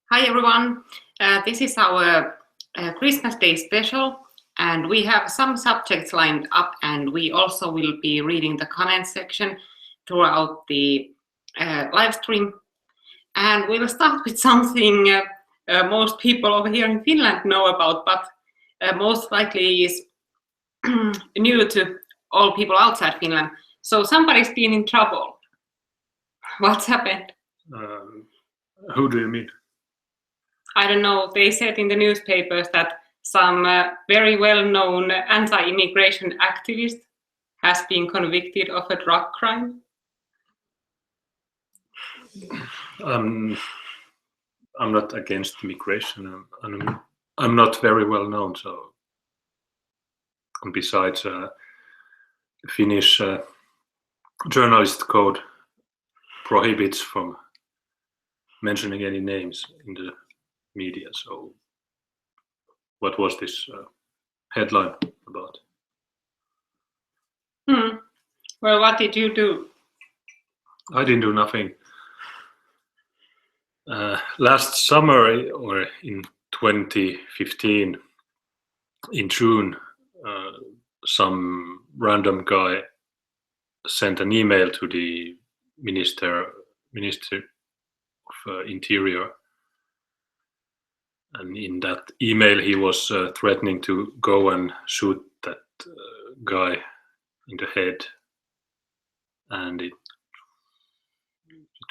Hi everyone, this is our Christmas Day special and we have some subjects lined up and we also will be reading the comment section throughout the live stream. And we'll start with something most people over here in Finland know about, but most likely is new to all people outside Finland. So somebody's been in trouble. What's happened? Who do you mean? I don't know, they said in the newspapers that some very well-known anti-immigration activist has been convicted of a drug crime. I'm not against immigration. I'm not very well known, so. And besides, Finnish journalist code prohibits from mentioning any names in the media. So, what was this headline about? Well, what did you do? I didn't do nothing. Last summer, or in 2015, in June, some random guy sent an email to the Minister of Interior. And in that email, he was threatening to go and shoot that guy in the head. And it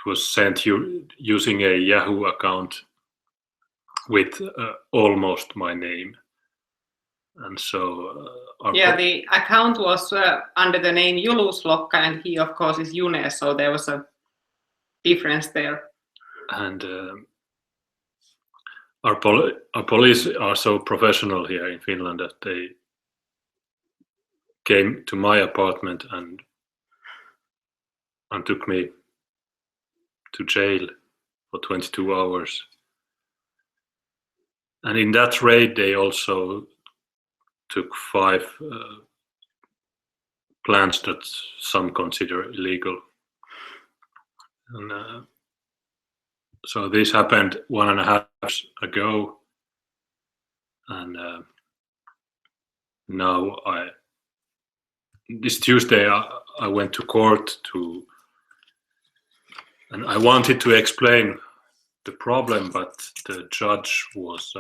was sent using a Yahoo account with almost my name. And so... the account was under the name Juluslokka, and he, of course, is June, so there was a difference there. And our police are so professional here in Finland that they came to my apartment and took me to jail for 22 hours. And in that raid, they also took 5 plants that some consider illegal. And so this happened 1.5 years ago, and now this Tuesday I went to court and I wanted to explain the problem, but the judge was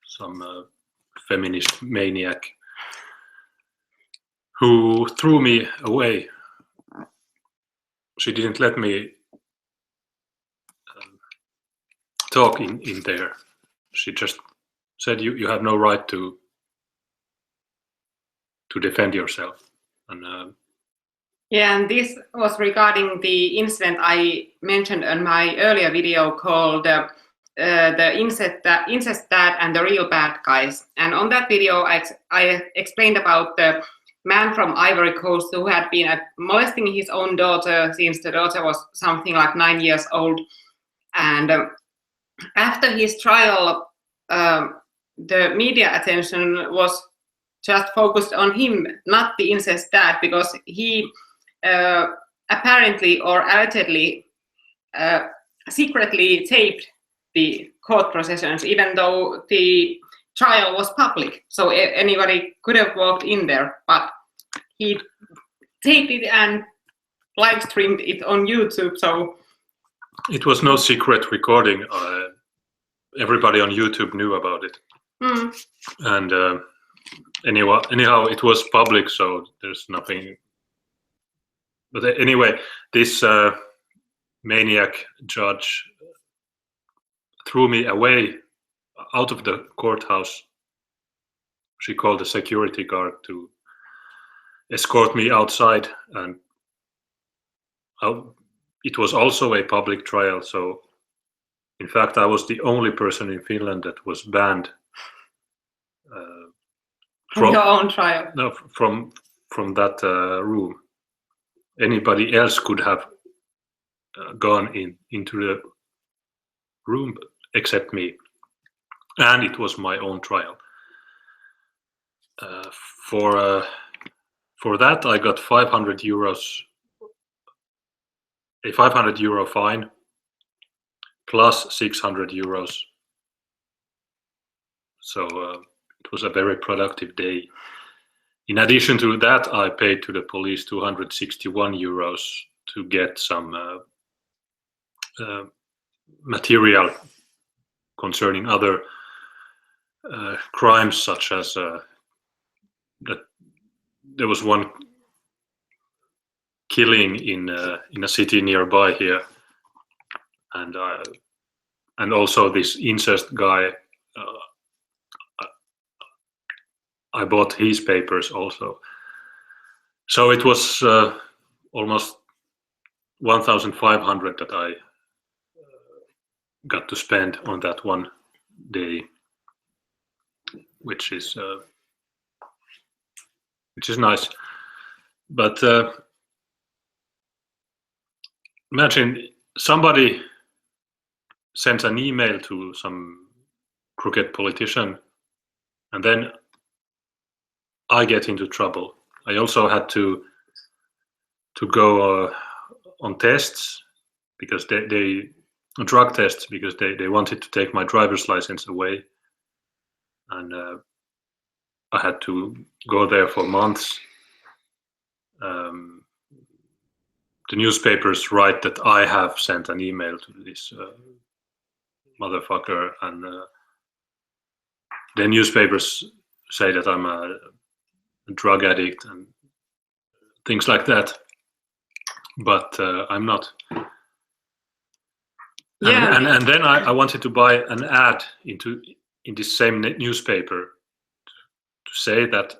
some feminist maniac who threw me away. She didn't let me talk in there. She just said you have no right to defend yourself. And and this was regarding the incident I mentioned in my earlier video called the incest dad and the real bad guys. And on that video, I explained about the man from Ivory Coast who had been molesting his own daughter since the daughter was something like 9 years old. And after his trial, the media attention was just focused on him, not the incest dad, because he apparently or allegedly secretly taped the court processions, even though the trial was public, so anybody could have walked in there, but he taped it and live streamed it on YouTube. So it was no secret recording. Everybody on YouTube knew about it. And anyhow, it was public, so there's nothing. But anyway, this maniac judge threw me away out of the courthouse. She called a security guard to escort me outside, and it was also a public trial. So, in fact, I was the only person in Finland that was banned from your own trial. No, from that room. Anybody else could have gone into the room except me, and it was my own trial. For that, I got 500 euros, a 500 euro fine, plus 600 euros. So it was a very productive day. In addition to that, I paid to the police 261 euros to get some material concerning other crimes, such as that there was one killing in a city nearby here, and also this incest guy. I bought his papers also. So it was almost 1,500 that I got to spend on that one day, which is nice. But imagine somebody sends an email to some crooked politician, and then I get into trouble. I also had to go on tests because they drug tests because they wanted to take my driver's license away, and I had to go there for months. The newspapers write that I have sent an email to this motherfucker, and the newspapers say that I'm a drug addict and things like that, but I'm not. Yeah. And then I wanted to buy an ad in this same newspaper to say that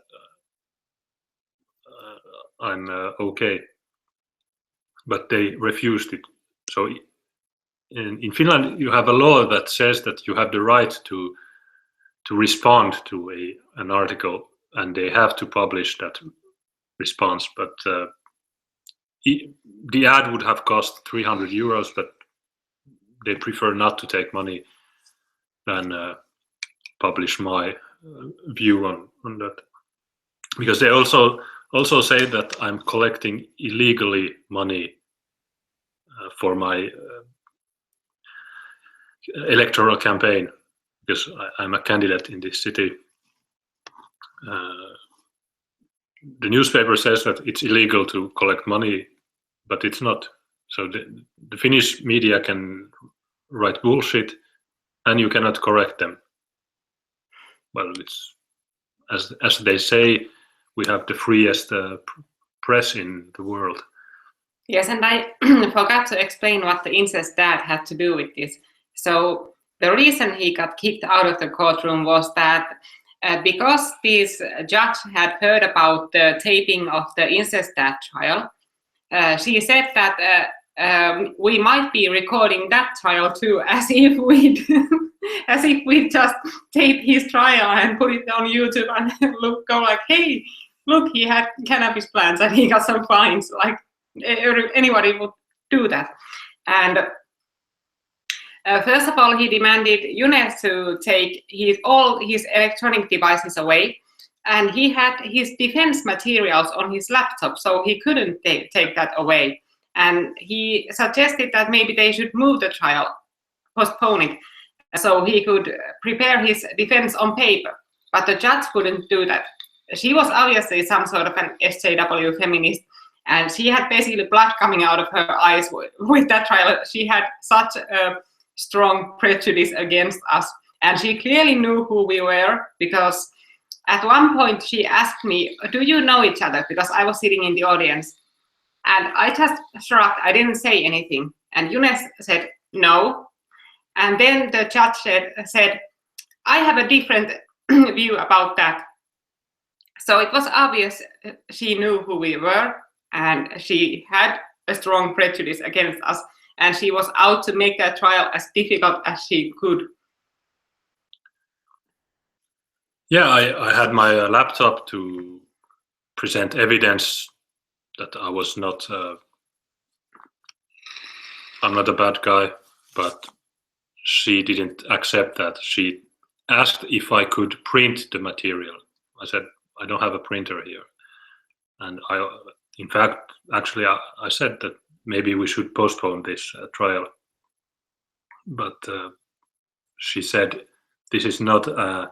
I'm okay, but they refused it. So in Finland, you have a law that says that you have the right to respond to an article, and they have to publish that response. But the ad would have cost 300 euros, but they prefer not to take money than publish my view on that, because they also say that I'm collecting illegally money for my electoral campaign, because I'm a candidate in this city. The newspaper says that it's illegal to collect money, but it's not. So the Finnish media can write bullshit, and you cannot correct them. Well, it's as they say, we have the freest press in the world. Yes, and I forgot to explain what the incest dad had to do with this. So the reason he got kicked out of the courtroom was that because this judge had heard about the taping of the incest dad trial, she said that we might be recording that trial too, as if we just tape his trial and put it on YouTube and go like, hey, look, he had cannabis plants and he got some fines. Like anybody would do that. And first of all, he demanded Younes to take all his electronic devices away, and he had his defense materials on his laptop, so he couldn't take that away. And he suggested that maybe they should move the trial, postpone it, so he could prepare his defense on paper. But the judge wouldn't do that. She was obviously some sort of an SJW feminist, and she had basically blood coming out of her eyes with that trial. She had such a strong prejudice against us, and she clearly knew who we were, because at one point she asked me, do you know each other? Because I was sitting in the audience, and I just shrugged. I didn't say anything, and Younes said no, and then the judge said I have a different view about that. So it was obvious she knew who we were, and she had a strong prejudice against us, and she was out to make that trial as difficult as she could. Yeah, I had my laptop to present evidence that I was not, I'm not a bad guy, but she didn't accept that. She asked if I could print the material. I said, I don't have a printer here. And in fact, actually, I said that maybe we should postpone this trial. but she said this is not a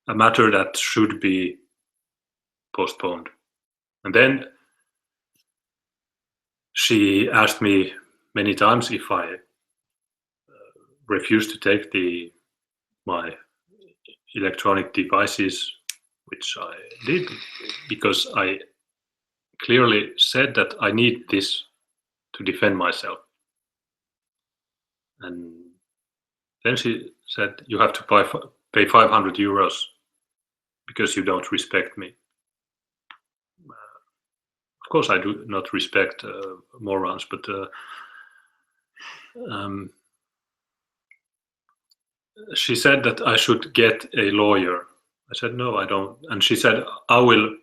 matter that should be postponed. And then she asked me many times if I refused to take my electronic devices, which I did, because I clearly said that I need this to defend myself. And then she said, you have to pay 500 euros because you don't respect me. Of course, I do not respect morons, but she said that I should get a lawyer. I said, no, I don't. And she said, I will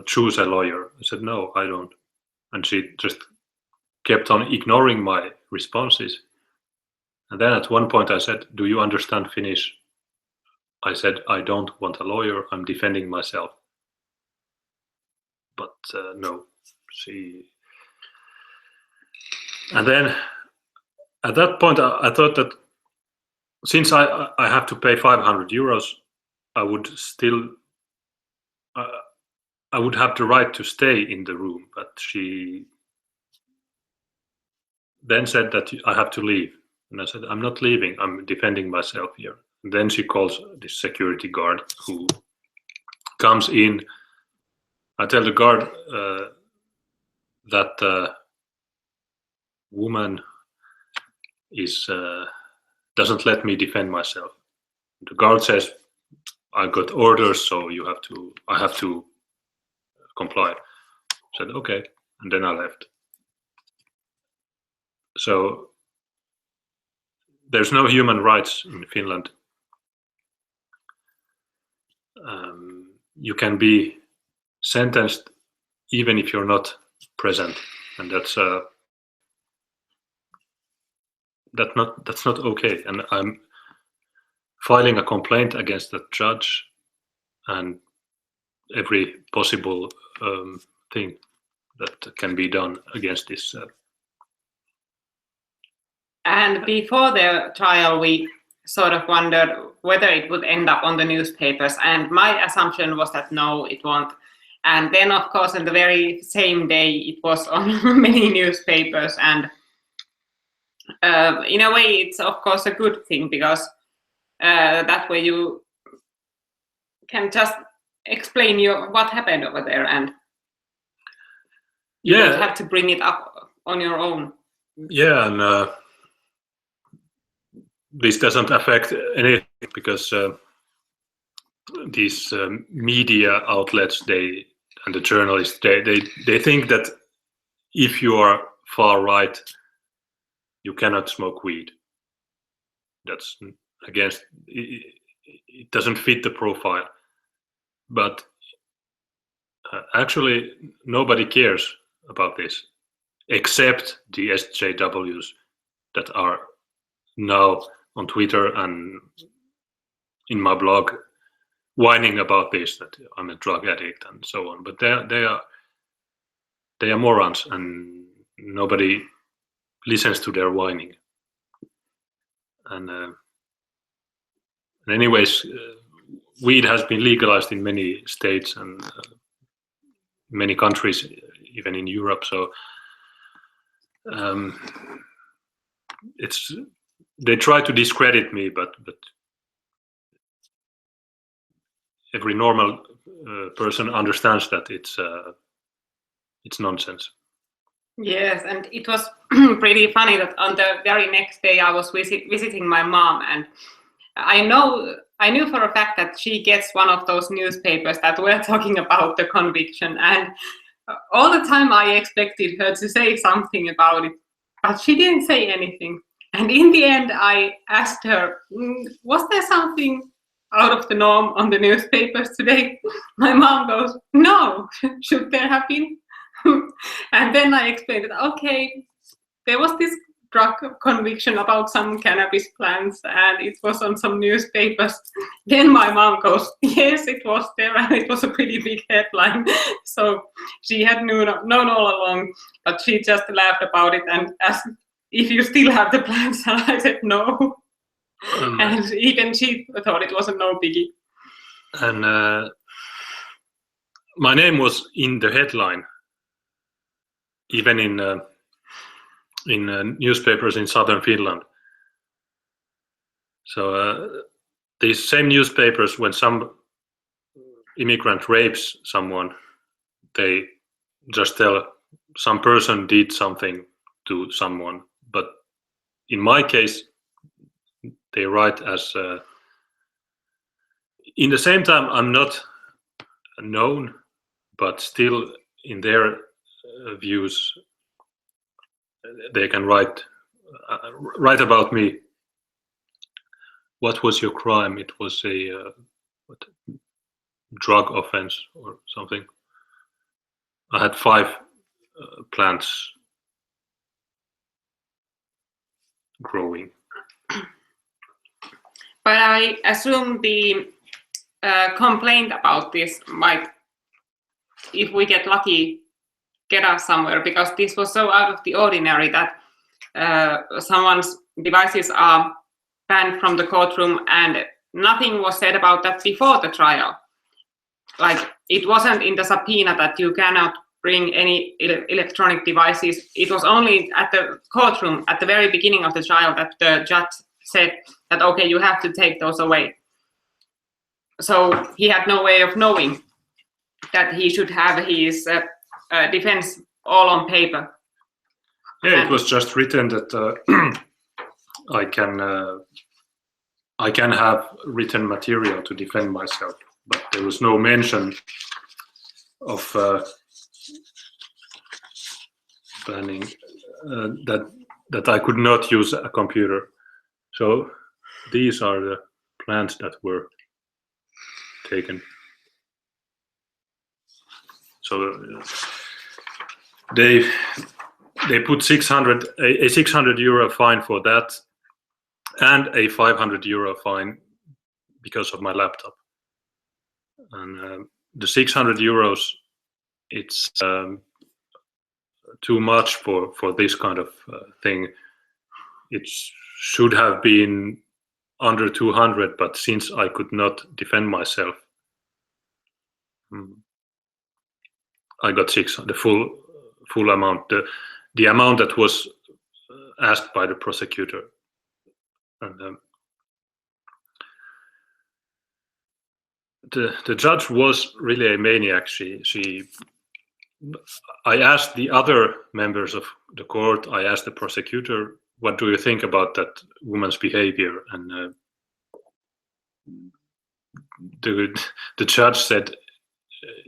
choose a lawyer. I said, no, I don't. And she just kept on ignoring my responses. And then at one point I said, do you understand Finnish? I said, I don't want a lawyer. I'm defending myself. But no, she... And then at that point I thought that since I have to pay 500 euros, I would still... I would have the right to stay in the room, but she then said that I have to leave. And I said, I'm not leaving, I'm defending myself here. And then she calls the security guard who comes in. I tell the guard that woman is doesn't let me defend myself. The guard says, I got orders, so I have to comply. I said, okay, and then I left. So there's no human rights in Finland. You can be sentenced even if you're not present, and that's not okay. And I'm filing a complaint against the judge and every possible thing that can be done against this. And before the trial, we sort of wondered whether it would end up on the newspapers. And my assumption was that no, it won't. And then, of course, on the very same day, it was on many newspapers. And in a way, it's, of course, a good thing, because that way you can just explain what happened over there, and you don't have to bring it up on your own. Yeah, and this doesn't affect anything, because these media outlets, and the journalists, they think that if you are far right, you cannot smoke weed. That's against, it doesn't fit the profile. But actually, nobody cares about this, except the SJWs that are now on Twitter and in my blog whining about this, that I'm a drug addict and so on. But they are morons, and nobody listens to their whining. And anyways, weed has been legalized in many states and many countries, even in Europe. So they try to discredit me, but every normal person understands that it's nonsense. Yes, and it was pretty funny that on the very next day I was visiting my mom, and I knew for a fact that she gets one of those newspapers that were talking about the conviction, and all the time I expected her to say something about it, but she didn't say anything. And in the end, I asked her, was there something out of the norm on the newspapers today? My mom goes, no, should there have been? And then I explained that, okay, there was this drug conviction about some cannabis plants, and it was on some newspapers. Then my mom goes, yes, it was there, and it was a pretty big headline. So she had known all along, but she just laughed about it and asked if you still have the plants, and I said no. And even she thought it was a no biggie. And my name was in the headline, even in newspapers in southern Finland. So these same newspapers, when some immigrant rapes someone, they just tell some person did something to someone. But in my case, they write as in the same time I'm not known, but still in their views they can write about me. What was your crime? It was a drug offense or something. I had 5 plants growing. But I assume the complaint about this might, if we get lucky, get us somewhere, because this was so out of the ordinary that someone's devices are banned from the courtroom, and nothing was said about that before the trial. Like, it wasn't in the subpoena that you cannot bring any electronic devices. It was only at the courtroom at the very beginning of the trial that the judge said that, okay, you have to take those away. So he had no way of knowing that he should have his defense all on paper. Yeah, it was just written that I can have written material to defend myself, but there was no mention of banning that I could not use a computer. So these are the plants that were taken. So they put 600 euro fine for that, and a 500 euro fine because of my laptop. And the 600 euros, it's too much for this kind of thing. It should have been under 200, but since I could not defend myself, I got 600, the full amount, the amount that was asked by the prosecutor. And the judge was really a maniac. I asked the other members of the court, I asked the prosecutor, what do you think about that woman's behavior? And the judge said,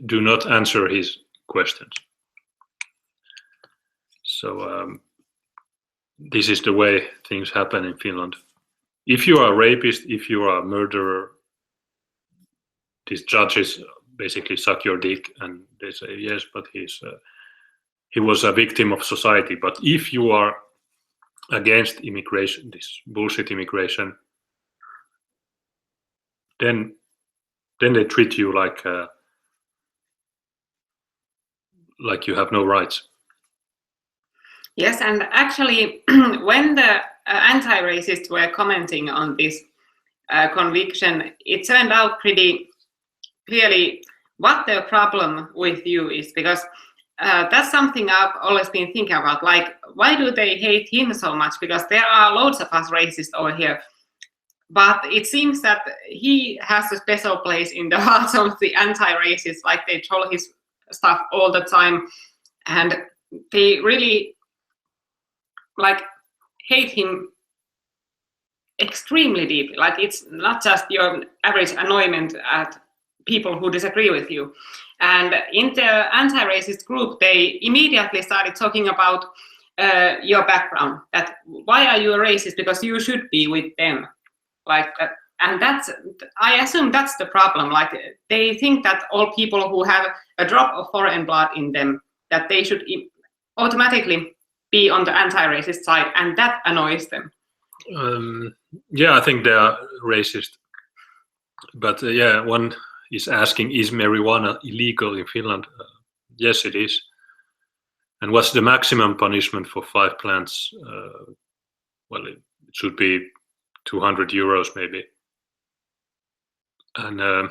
do not answer his questions. So this is the way things happen in Finland. If you are a rapist, if you are a murderer, these judges basically suck your dick and they say, yes, but he was a victim of society. But if you are against immigration, this bullshit immigration, then they treat you like you have no rights. Yes, and actually, when the anti-racists were commenting on this conviction, it turned out pretty clearly what the problem with you is, because that's something I've always been thinking about. Like, why do they hate him so much? Because there are loads of us racists over here. But it seems that he has a special place in the hearts of the anti-racists, like they troll his stuff all the time. And they really like hate him extremely deeply. Like, it's not just your average annoyment at people who disagree with you. And in the anti-racist group, they immediately started talking about your background, that why are you a racist? Because you should be with them. Like, and that's, I assume that's the problem. Like, they think that all people who have a drop of foreign blood in them, that they should automatically be on the anti-racist side, and that annoys them. Yeah, I think they are racist. But yeah, one is asking, is marijuana illegal in Finland? Yes, it is. And what's the maximum punishment for 5 plants? Well, it should be 200 euros maybe. And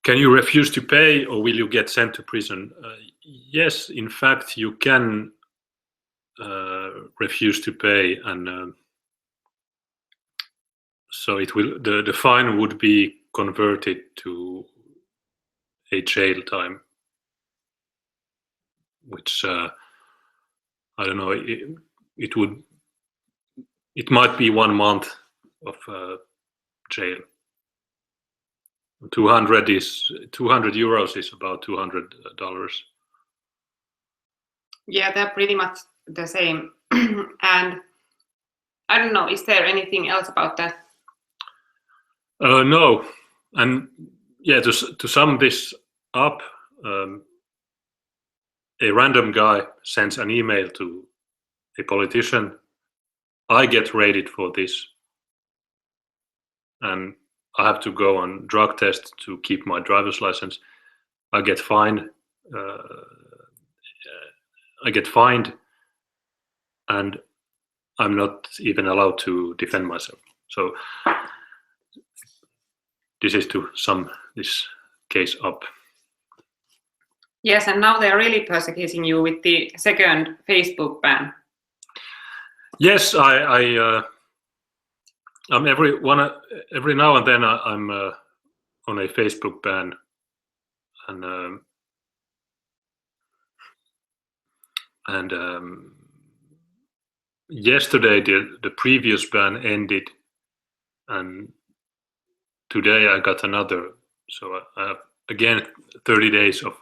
can you refuse to pay, or will you get sent to prison? Yes, in fact, you can refuse to pay, and so it will. The fine would be converted to a jail time, which I don't know. It might be 1 month of jail. 200 euros is about $200. Yeah, they're pretty much the same. And I don't know, is there anything else about that? No, and yeah, to sum this up, a random guy sends an email to a politician. I get rated for this, and I have to go on drug test to keep my driver's license. I get fined. And I'm not even allowed to defend myself. So this is to sum this case up. Yes, and now they're really persecuting you with the second Facebook ban. Yes, I'm every now and then I'm on a Facebook ban, and yesterday the previous ban ended, and today I got another. So I have again 30 days of.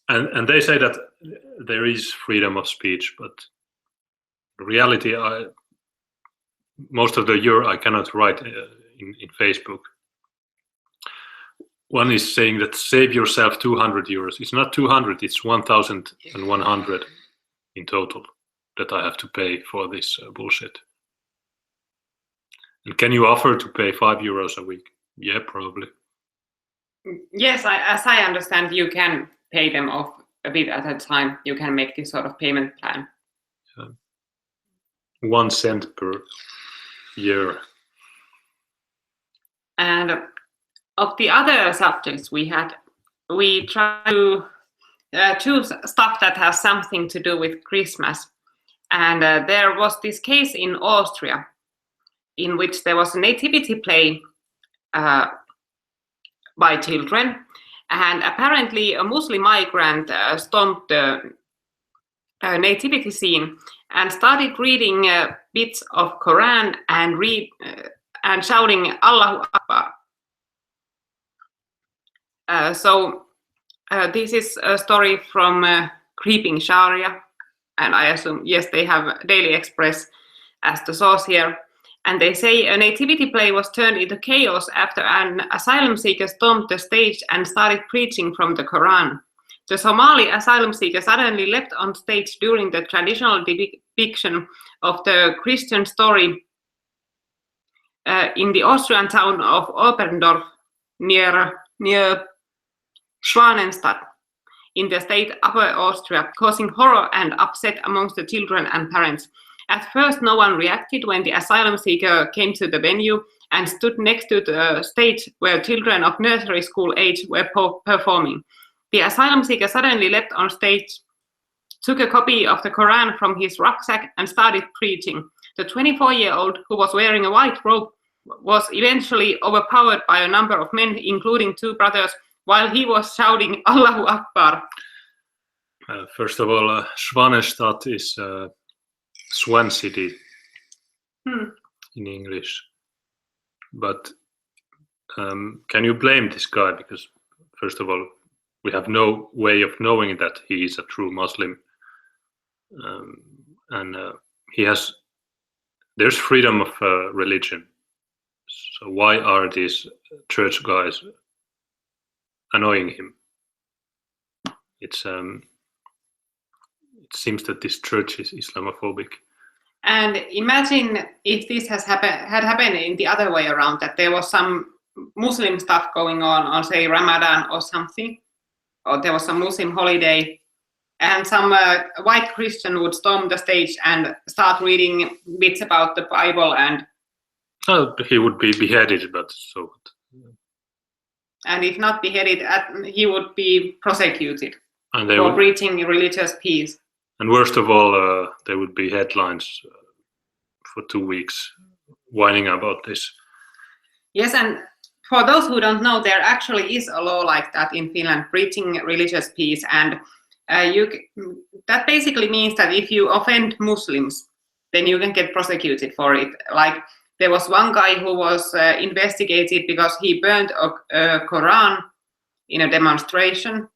And they say that there is freedom of speech, but in reality, most of the year I cannot write in Facebook. One is saying that save yourself 200 euros. It's not 200, it's 1,100 in total that I have to pay for this bullshit. And can you offer to pay 5 euros a week? Yeah, probably. Yes, as I understand, you can pay them off a bit at a time. You can make this sort of payment plan. 1 cent per year. And of the other subjects we try to choose stuff that has something to do with Christmas. And there was this case in Austria in which there was a nativity play by children, and apparently a Muslim migrant stormed the nativity scene and started reading bits of Quran and shouting Allahu Akbar. So this is a story from Creeping Sharia, and I assume, yes, they have Daily Express as the source here. And they say a nativity play was turned into chaos after an asylum seeker stormed the stage and started preaching from the Quran. The Somali asylum seeker suddenly leapt on stage during the traditional depiction of the Christian story in the Austrian town of Oberndorf near Schwanenstadt in the state Upper Austria, causing horror and upset amongst the children and parents. At first, no one reacted when the asylum seeker came to the venue and stood next to the stage where children of nursery school age were performing. The asylum seeker suddenly leapt on stage, took a copy of the Quran from his rucksack and started preaching. The 24-year-old, who was wearing a white robe, was eventually overpowered by a number of men, including 2 brothers, while he was shouting Allahu Akbar. First of all, Schwanenstadt is Swan City in English. But can you blame this guy? Because first of all, we have no way of knowing that he is a true Muslim. And there's freedom of religion. So why are these church guys annoying him? It seems that this church is Islamophobic. And imagine if this had happened in the other way around, that there was some Muslim stuff going on say Ramadan or something, or there was some Muslim holiday, and some white Christian would storm the stage and start reading bits about the Bible, and he would be beheaded, but so. And if not beheaded, he would be prosecuted and for preaching religious peace. And worst of all, there would be headlines for 2 weeks whining about this. Yes, and for those who don't know, there actually is a law like that in Finland, preaching religious peace, and that basically means that if you offend Muslims, then you can get prosecuted for it. Like there was one guy who was investigated because he burned a Quran in a demonstration.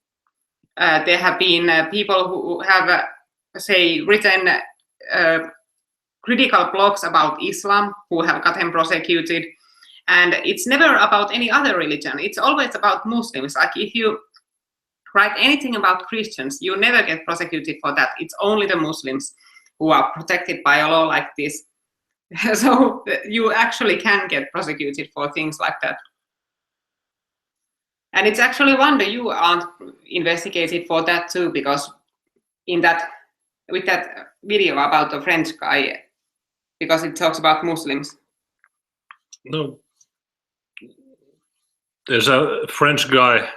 There have been people who have, written critical blogs about Islam who have gotten prosecuted. And it's never about any other religion. It's always about Muslims. Like if you write anything about Christians, you never get prosecuted for that. It's only the Muslims who are protected by a law like this. So you actually can get prosecuted for things like that. And it's actually a wonder you aren't investigated for that too, because with that video about the French guy, because it talks about Muslims. No. There's a French guy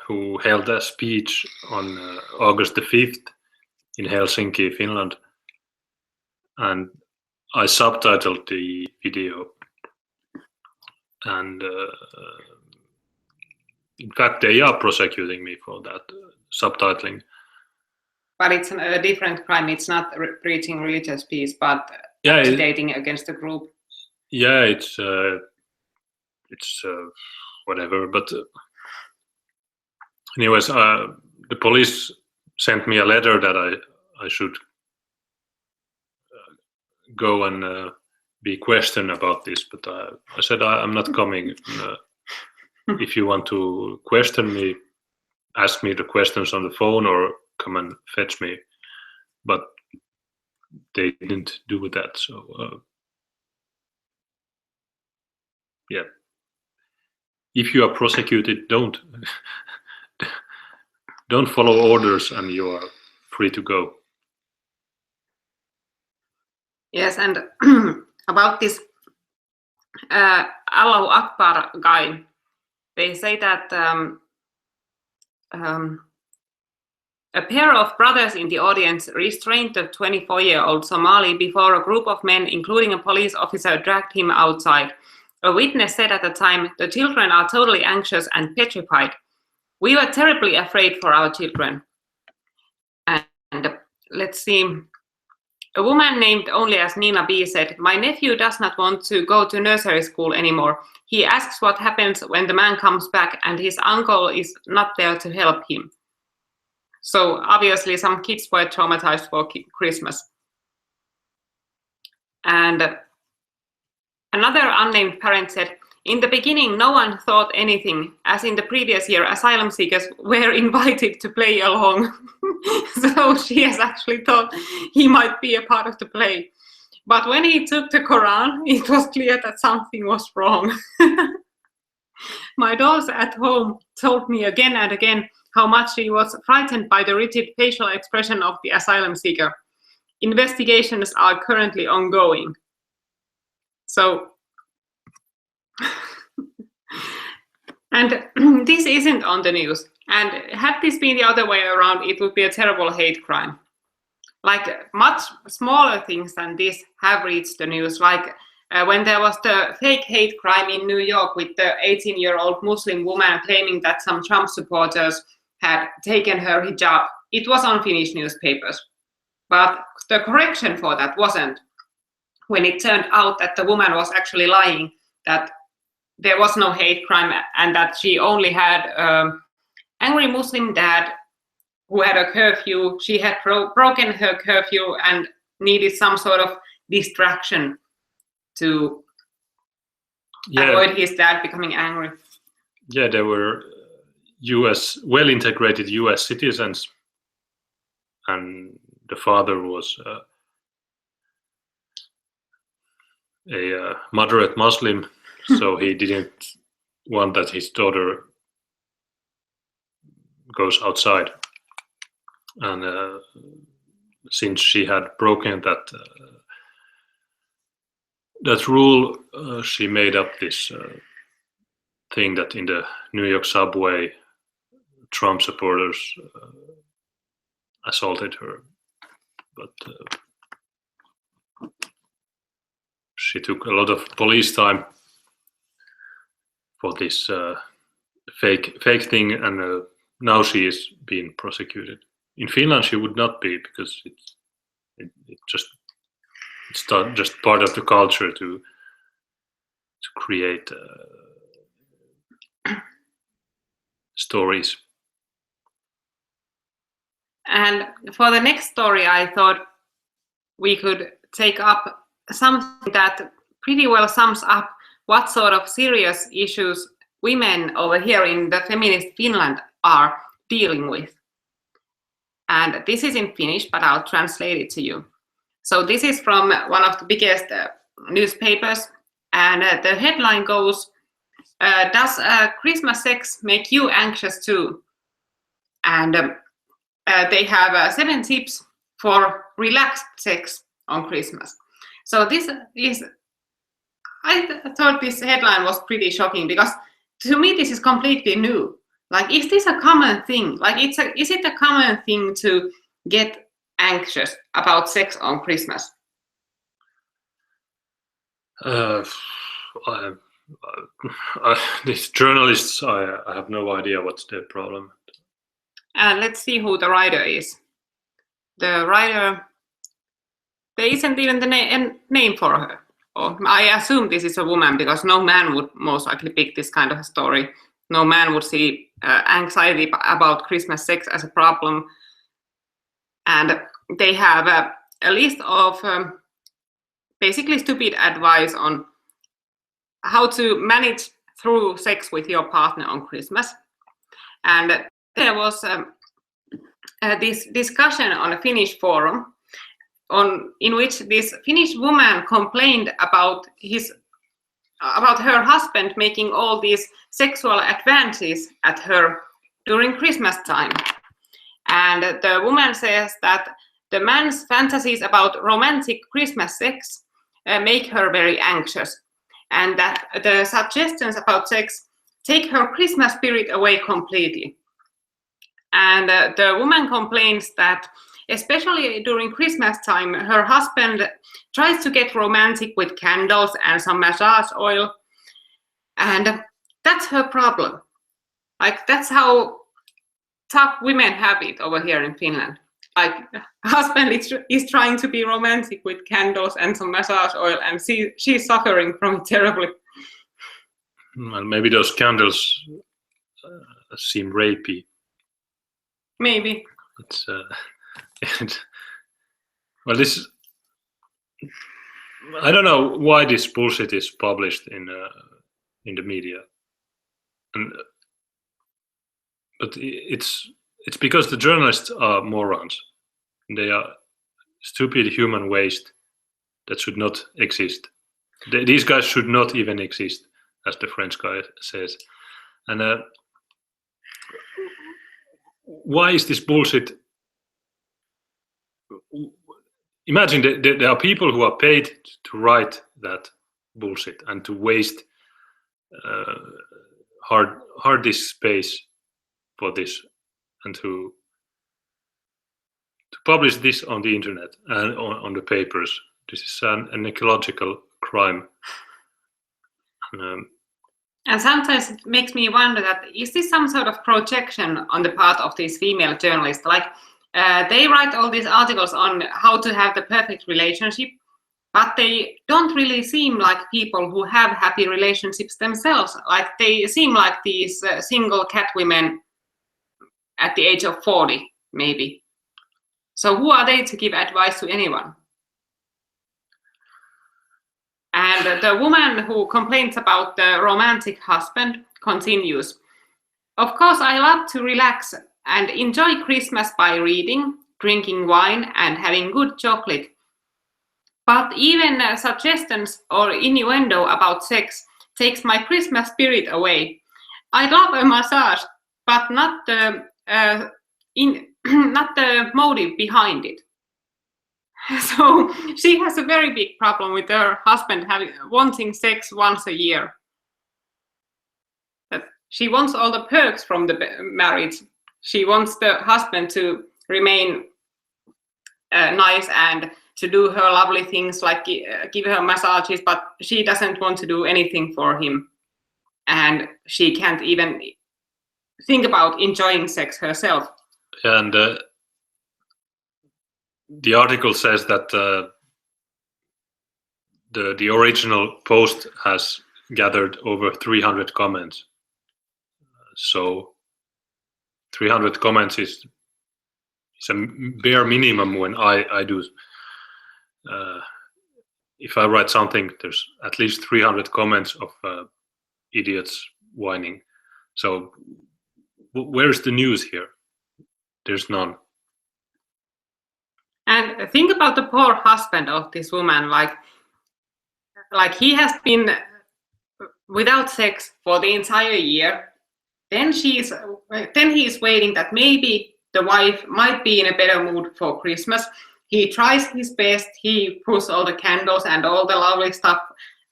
who held a speech on August the 5th in Helsinki, Finland. And I subtitled the video. And in fact, they are prosecuting me for that subtitling. But it's a different crime. It's not preaching religious peace, but agitating against the group. Yeah, it's whatever. But anyways, the police sent me a letter that I should go and be questioned about this. But I said I'm not coming. If you want to question me, ask me the questions on the phone or come and fetch me. But they didn't do that. So yeah. If you are prosecuted, don't follow orders, and you are free to go. Yes, and about this Allahu Akbar guy, they say that a pair of brothers in the audience restrained the 24-year-old Somali before a group of men, including a police officer, dragged him outside. A witness said at the time, "The children are totally anxious and petrified. We were terribly afraid for our children." And let's see. A woman named only as Nina B said, "My nephew does not want to go to nursery school anymore. He asks what happens when the man comes back, and his uncle is not there to help him." So obviously some kids were traumatized for Christmas. And another unnamed parent said, "In the beginning, no one thought anything. As in the previous year, asylum seekers were invited to play along." So she has actually thought he might be a part of the play. But when he took the Quran, it was clear that something was wrong. "My daughter at home told me again and again how much she was frightened by the rigid facial expression of the asylum seeker. Investigations are currently ongoing." So, and this isn't on the news. And had this been the other way around, it would be a terrible hate crime. Like much smaller things than this have reached the news. Like when there was the fake hate crime in New York with the 18-year-old Muslim woman claiming that some Trump supporters had taken her hijab. It was on Finnish newspapers. But the correction for that wasn't when it turned out that the woman was actually lying, that there was no hate crime and that she only had angry Muslim dad who had a curfew. She had broken her curfew and needed some sort of distraction to avoid his dad becoming angry. Yeah, there were well-integrated US citizens, and the father was a moderate Muslim, so he didn't want that his daughter goes outside. And since she had broken that rule, she made up this thing that in the New York subway, Trump supporters assaulted her, but she took a lot of police time for this fake thing, and now she is being prosecuted. In Finland, she would not be, because it's just part of the culture to create stories. And for the next story, I thought we could take up something that pretty well sums up what sort of serious issues women over here in the feminist Finland are dealing with. And this is in Finnish, but I'll translate it to you. So this is from one of the biggest newspapers, and the headline goes, does Christmas sex make you anxious too? And they have 7 tips for relaxed sex on Christmas. So this is, I thought this headline was pretty shocking, because to me this is completely new. Like, is this a common thing? Like, is it a common thing to get anxious about sex on Christmas? These journalists, I have no idea what's their problem. Let's see who the writer is. The writer, there isn't even the name for her. Or I assume this is a woman, because no man would most likely pick this kind of a story. No man would see anxiety about Christmas sex as a problem. And they have a list of basically stupid advice on how to manage through sex with your partner on Christmas. And there was this discussion on a Finnish forum in which this Finnish woman complained about her husband making all these sexual advances at her during Christmas time. And the woman says that the man's fantasies about romantic Christmas sex make her very anxious, and that the suggestions about sex take her Christmas spirit away completely. And the woman complains that especially during Christmas time, her husband tries to get romantic with candles and some massage oil, and that's her problem. Like, that's how tough women have it over here in Finland. Like, husband is trying to be romantic with candles and some massage oil, and she's suffering from it terribly. Well, maybe those candles seem rapey. Maybe. It's well, this, I don't know why this bullshit is published in the media, but it's because the journalists are morons. They are stupid human waste that should not exist. These guys should not even exist, as the French guy says. And why is this bullshit? Imagine that there are people who are paid to write that bullshit and to waste hard disk space for this, and to publish this on the internet and on the papers. This is an ecological crime. And sometimes it makes me wonder that, is this some sort of projection on the part of these female journalists? Like, they write all these articles on how to have the perfect relationship, but they don't really seem like people who have happy relationships themselves. Like, they seem like these single cat women at the age of 40, maybe. So who are they to give advice to anyone? And the woman who complains about the romantic husband continues, "Of course, I love to relax and enjoy Christmas by reading, drinking wine, and having good chocolate. But even suggestions or innuendo about sex takes my Christmas spirit away. I love a massage, but not the not the motive behind it. So she has a very big problem with her husband wanting sex once a year. But she wants all the perks from the marriage. She wants the husband to remain nice and to do her lovely things like give her massages, but she doesn't want to do anything for him. And she can't even think about enjoying sex herself. And the article says that the original post has gathered over 300 comments. So 300 comments is a bare minimum when I do. If I write something, there's at least 300 comments of idiots whining. So where's the news here? There's none. And think about the poor husband of this woman. Like he has been without sex for the entire year. Then he is waiting that maybe the wife might be in a better mood for Christmas. He tries his best. He puts all the candles and all the lovely stuff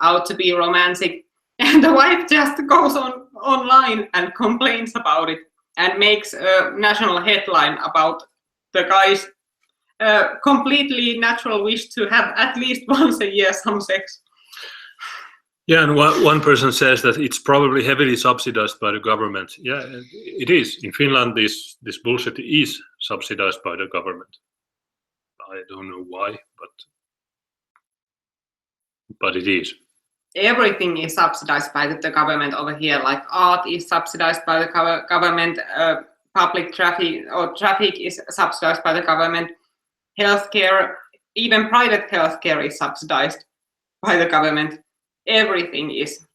out to be romantic. And the wife just goes online and complains about it and makes a national headline about the guy's completely natural wish to have at least once a year some sex. Yeah, and one person says that it's probably heavily subsidized by the government. Yeah, it is. In Finland, this bullshit is subsidized by the government. I don't know why, but it is. Everything is subsidized by the government over here. Like art is subsidized by the government, public traffic is subsidized by the government, healthcare, even private healthcare is subsidized by the government. Everything is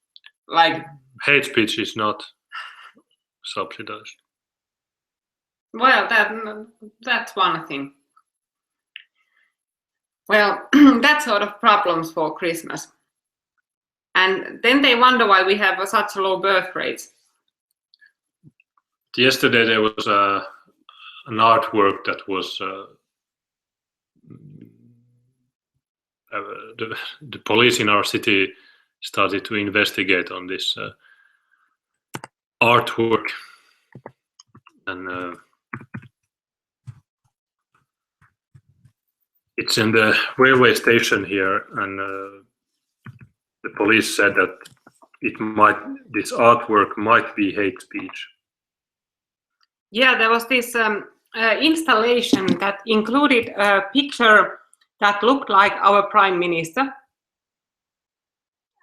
like hate speech is not subsidized. Well, that's one thing. Well, that sort of problems for Christmas. And then they wonder why we have such low birth rates. Yesterday there was an artwork that was the police in our city started to investigate on this artwork, and it's in the railway station here, and the police said that this artwork might be hate speech. Yeah, there was this installation that included a picture that looked like our prime minister.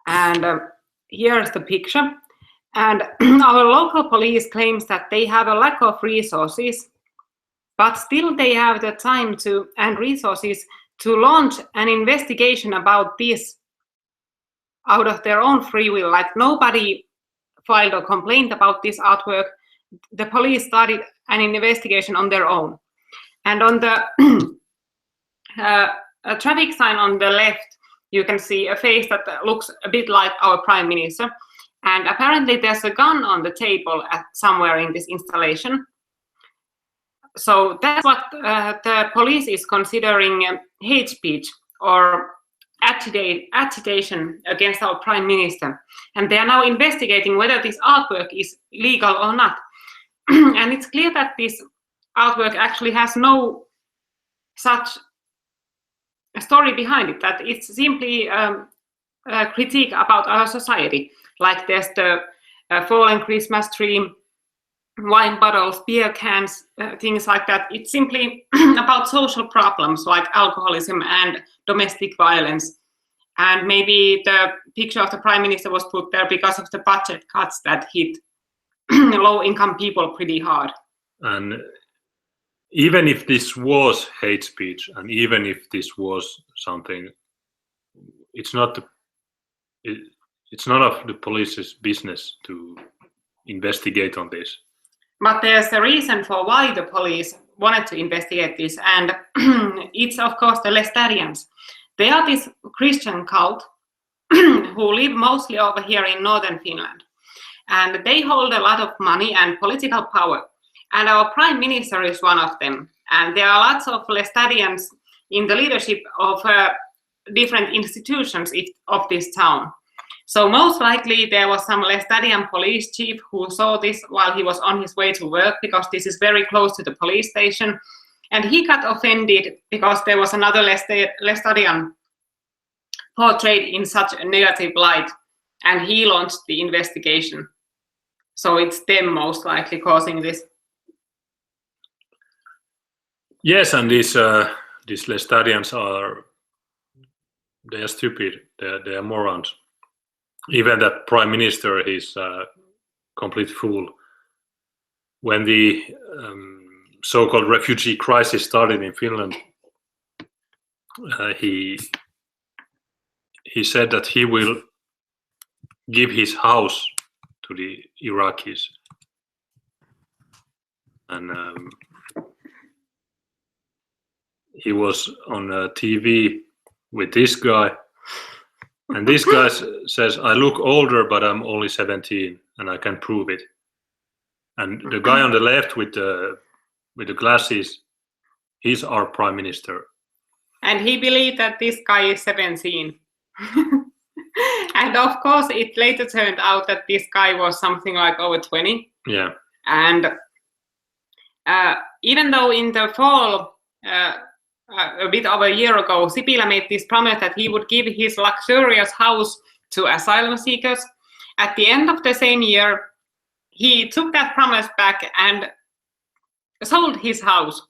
And here's the picture. And our local police claims that they have a lack of resources, but still they have the time and resources to launch an investigation about this out of their own free will. Like nobody filed a complaint about this artwork. The police started an investigation on their own. And on the a traffic sign on the left, you can see a face that looks a bit like our prime minister. And apparently there's a gun on the table somewhere in this installation. So that's what the police is considering hate speech or agitation against our prime minister. And they are now investigating whether this artwork is legal or not. And it's clear that this artwork actually has no such story behind it, that it's simply a critique about our society. Like there's the fallen Christmas tree, wine bottles, beer cans, things like that. It's simply about social problems like alcoholism and domestic violence. And maybe the picture of the prime minister was put there because of the budget cuts that hit low-income people pretty hard. And even if this was hate speech, and even if this was something, it's none of the police's business to investigate on this. But there's a reason for why the police wanted to investigate this, and it's of course the Lestadians. They are this Christian cult who live mostly over here in northern Finland. And they hold a lot of money and political power. And our prime minister is one of them. And there are lots of Lestadians in the leadership of different institutions of this town. So most likely there was some Lestadian police chief who saw this while he was on his way to work, because this is very close to the police station. And he got offended because there was another Lestadian portrayed in such a negative light, and he launched the investigation. So it's them most likely causing this. Yes, and these Lestadians they are stupid. They are morons. Even that prime minister is a complete fool. When the so-called refugee crisis started in Finland, he said that he will give his house to the Iraqis. And he was on TV with this guy, and this guy says, "I look older, but I'm only 17, and I can prove it." And the guy on the left with the glasses, he's our prime minister. And he believed that this guy is 17. And of course, it later turned out that this guy was something like over 20. Yeah. And even though in the fall, a bit over a year ago, Sipilä made this promise that he would give his luxurious house to asylum seekers, at the end of the same year, he took that promise back and sold his house.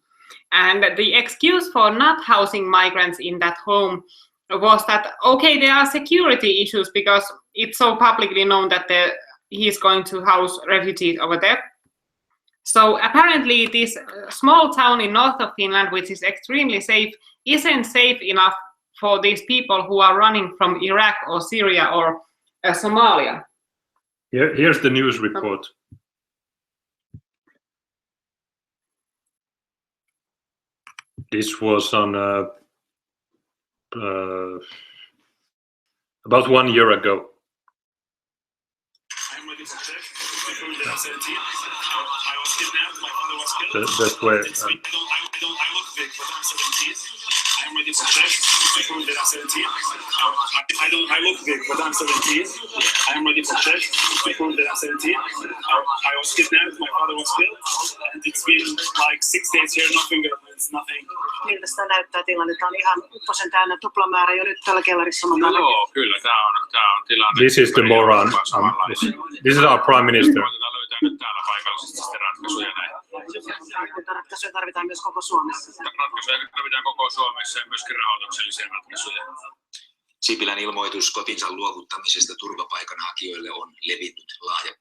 And the excuse for not housing migrants in that home was that, okay, there are security issues because it's so publicly known that he's going to house refugees over there. So apparently this small town in north of Finland, which is extremely safe, isn't safe enough for these people who are running from Iraq or Syria or Somalia. Here's the news report. This was on about 1 year ago. I'm ready for check. Before that I'm 17. I was kidnapped. My father was killed. That's where. I look big, but I'm 17. I'm ready for check. Before that I'm 17. I look big, but I'm 17. I'm ready for check. Before that I'm 17. I was kidnapped. My father was killed, and it's been like 6 days here, no fingerprints, nothing. Miltä sitä näyttää tilanne? Tämä on ihan ykkösen täynnä tuplamäärä jo nyt täällä kellarissa. No joo, kyllä tämä on tilanne. This is the moron. This is our prime minister. Koitetaan löytää nyt täällä paikallisesti sitten ratkaisuja näin. Ratkaisuja tarvitaan myös koko Suomessa. Ratkaisuja tarvitaan koko Suomessa ja myöskin rahoituksellisia ratkaisuja. Sipilän ilmoitus kotinsa luovuttamisesta turvapaikanhakijoille on levinnyt laajalti.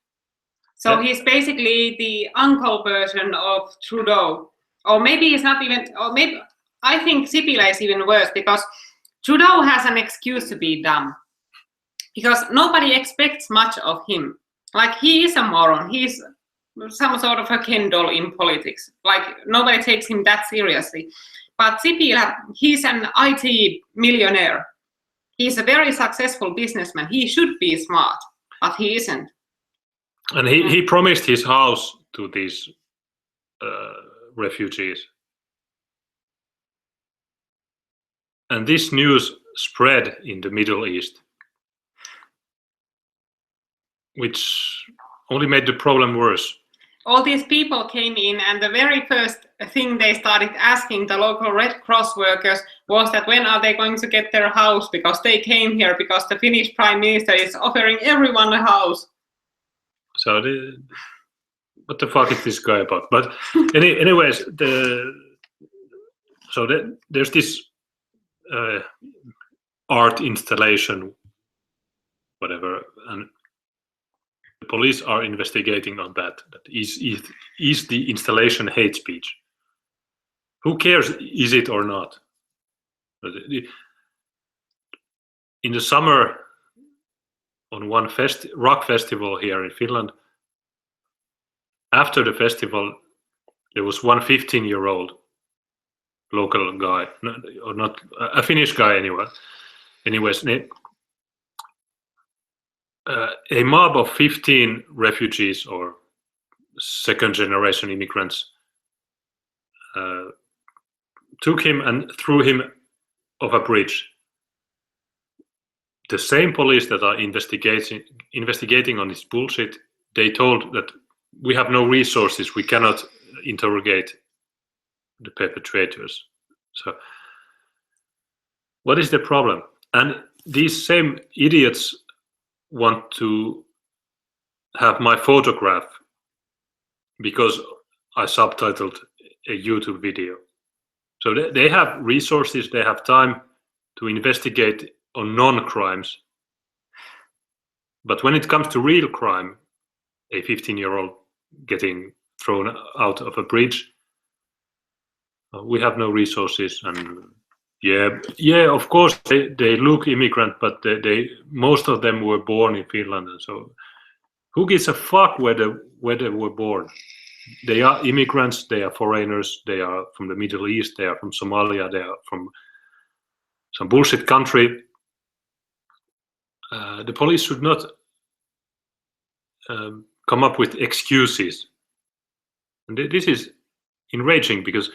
So he's basically the uncle version of Trudeau. Or maybe it's not even, or maybe, I think Sipilä is even worse, because Trudeau has an excuse to be dumb. Because nobody expects much of him. Like, he is a moron. He's some sort of a Ken doll in politics. Like, nobody takes him that seriously. But Sipilä, he's an IT millionaire. He's a very successful businessman. He should be smart, but he isn't. And he promised his house to these refugees. And this news spread in the Middle East, which only made the problem worse. All these people came in, and the very first thing they started asking the local Red Cross workers was that when are they going to get their house, because they came here because the Finnish Prime Minister is offering everyone a house. So what the fuck is this guy about? But anyways, there's this art installation, whatever, and the police are investigating on that. Is the installation hate speech? Who cares, is it or not? In the summer, on one rock festival here in Finland, after the festival, there was one 15-year-old local guy, or not a Finnish guy anyway. Anyways, a mob of 15 refugees or second-generation immigrants took him and threw him off a bridge. The same police that are investigating on this bullshit, they told that we have no resources, we cannot interrogate the perpetrators. So what is the problem? And these same idiots want to have my photograph because I subtitled a YouTube video. So they have resources, they have time to investigate on non-crimes. But when it comes to real crime, a 15-year-old getting thrown out of a bridge, we have no resources. And yeah, of course they look immigrant, but they most of them were born in Finland, and so who gives a fuck where they were born? They are immigrants, they are foreigners, they are from the Middle East, they are from Somalia, they are from some bullshit country. The police should not come up with excuses. And this is enraging because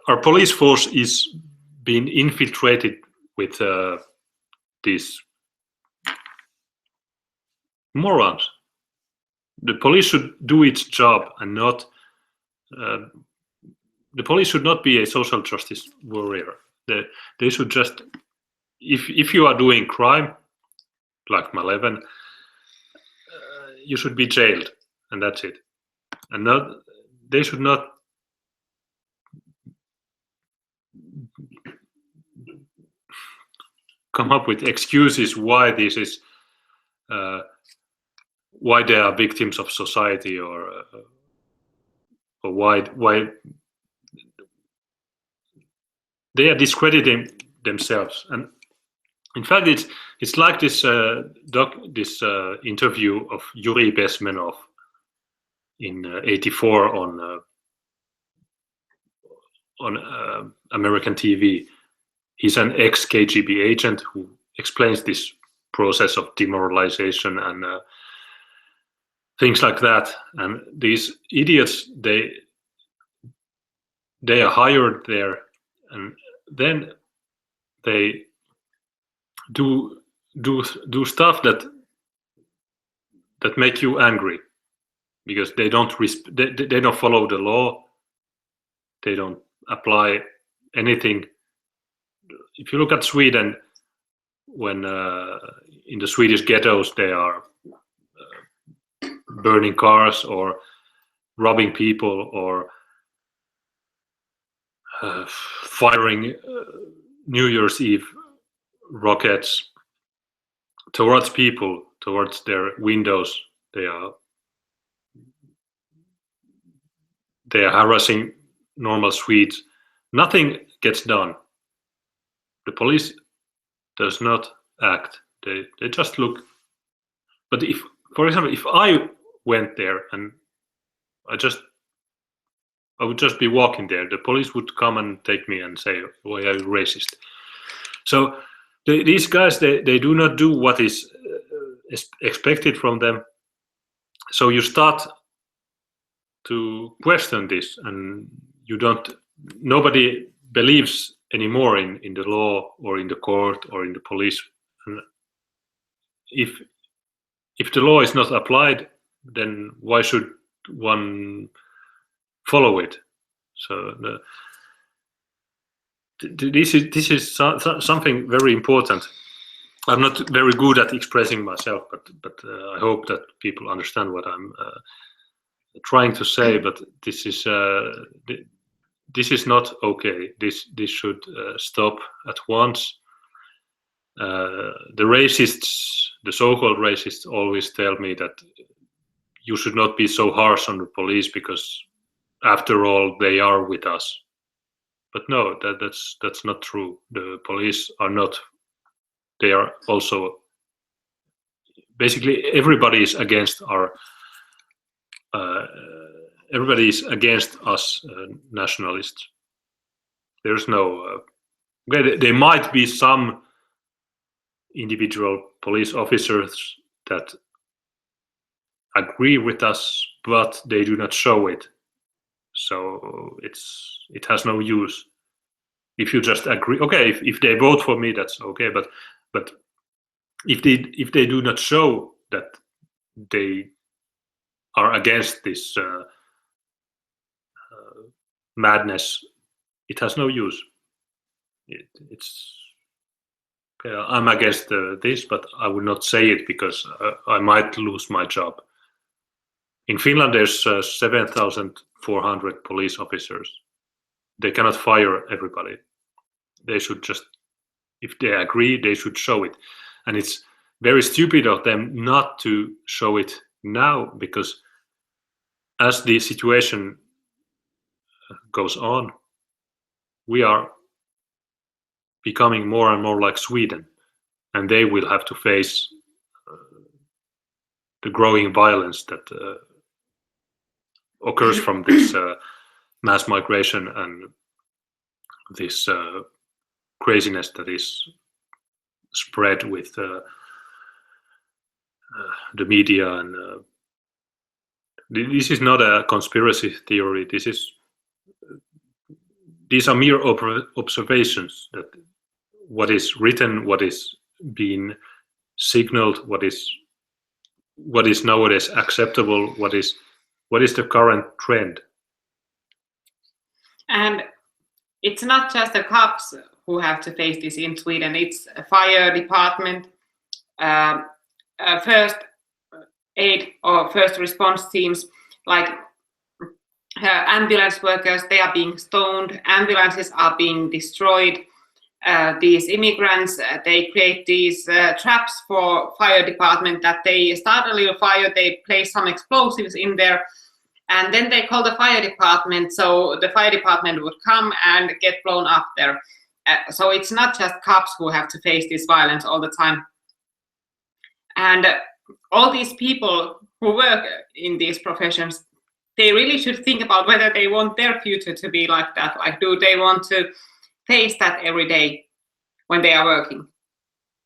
our police force is being infiltrated with these morons. The police should do its job and not. The police should not be a social justice warrior. They should just, if you are doing crime, like Maleven, you should be jailed, and that's it. And not, they should not come up with excuses why this is, why they are victims of society, or why they are discrediting themselves. And in fact, it's like this interview of Yuri Bezmenov in '84 on American TV. He's an ex-KGB agent who explains this process of demoralization and things like that. And these idiots, they are hired there, and then they do stuff that make you angry, because they don't follow the law, they don't apply anything. If you look at Sweden, when in the Swedish ghettos they are burning cars or robbing people or firing New Year's Eve rockets towards people, towards their windows, they are harassing normal Swedes. Nothing gets done. The police does not act. They just look. But if, for example, if I went there and I would just be walking there, the police would come and take me and say, "Why are you racist?" So these guys, they do not do what is expected from them. So you start to question this, and nobody believes anymore in the law or in the court or in the police. And if the law is not applied, then why should one follow it? So this is something very important. I'm not very good at expressing myself, but I hope that people understand what I'm trying to say. But this is not okay. This should stop at once. The racists, the so-called racists, always tell me that you should not be so harsh on the police because, after all, they are with us. But no, that's not true. The police are not. They are also. Basically, everybody is against our. Everybody is against us nationalists. There's no. There might be some individual police officers that agree with us, but they do not show it. So it has no use. If you just agree, okay, if they vote for me, that's okay. But if they do not show that they are against this madness, it has no use. It's okay, I'm against this, but I would not say it because I might lose my job. In Finland, there's 7,400 police officers. They cannot fire everybody. They should just, if they agree, they should show it. And it's very stupid of them not to show it now, because as the situation goes on, we are becoming more and more like Sweden, and they will have to face the growing violence that occurs from this mass migration and this craziness that is spread with the media. And this is not a conspiracy theory. These are mere observations that what is written, what is being signaled, what is nowadays acceptable, what is the current trend. And it's not just the cops who have to face this in Sweden. It's a fire department, first aid or first response teams, like ambulance workers. They are being stoned. Ambulances are being destroyed. These immigrants, they create these traps for fire department, that they start a little fire, they place some explosives in there, and then they call the fire department, so the fire department would come and get blown up there. So it's not just cops who have to face this violence all the time. And all these people who work in these professions, they really should think about whether they want their future to be like that. Like, do they want to face that every day when they are working?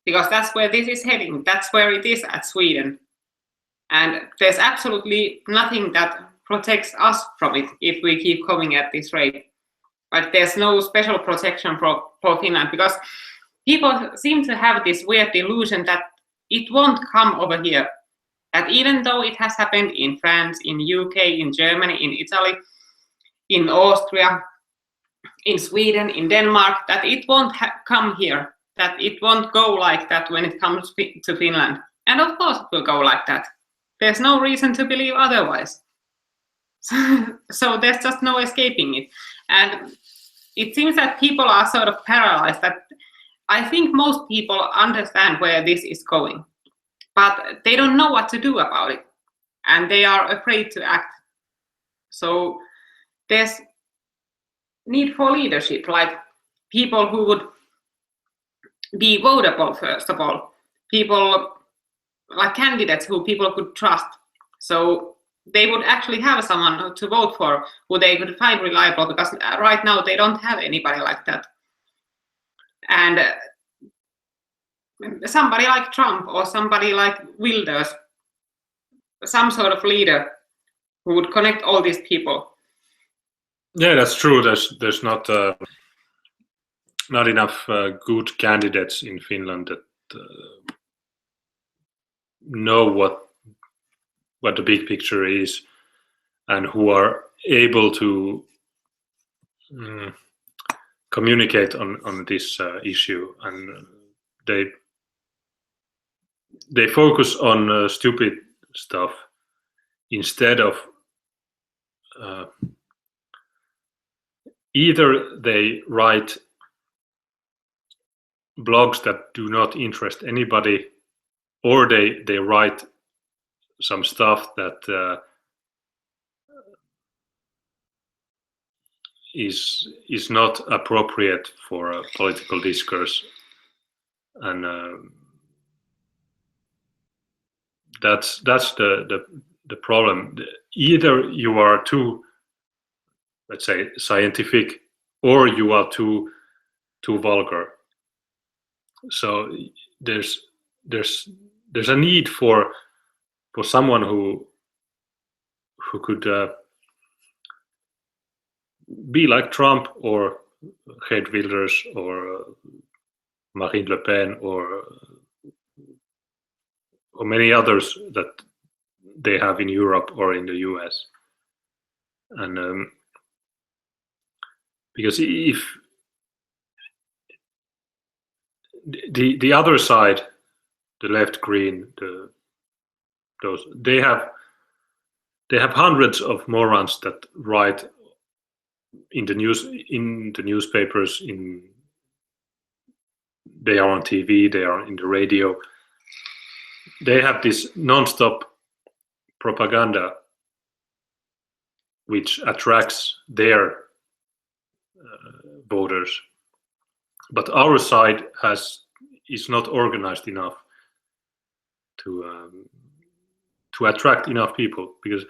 Because that's where this is heading. That's where it is at Sweden. And there's absolutely nothing that protects us from it if we keep coming at this rate. Like, there's no special protection for Finland, because people seem to have this weird delusion that it won't come over here. That even though it has happened in France, in UK, in Germany, in Italy, in Austria, in Sweden, in Denmark, that it won't come here, that it won't go like that when it comes to Finland. And of course it will go like that. There's no reason to believe otherwise. So there's just no escaping it. And it seems that people are sort of paralyzed. That I think most people understand where this is going, but they don't know what to do about it. And they are afraid to act. So there's need for leadership, like people who would be votable, first of all, people like candidates who people could trust, so they would actually have someone to vote for who they could find reliable, because right now they don't have anybody like that. And somebody like Trump or somebody like Wilders, some sort of leader who would connect all these people. Yeah, that's true. There's not enough good candidates in Finland that know what the big picture is and who are able to communicate on this issue. And they focus on stupid stuff instead of either they write blogs that do not interest anybody, or they write some stuff that is not appropriate for a political discourse, and that's the problem. Either you are too, let's say, scientific or you are too vulgar. So there's a need for someone who could be like Trump or Geert Wilders or Marine Le Pen or many others that they have in Europe or in the US. And because if the other side, the left, green, those they have hundreds of morons that write in the newspapers, they are on TV, they are in the radio. They have this non-stop propaganda which attracts their voters, but our side is not organized enough to attract enough people, because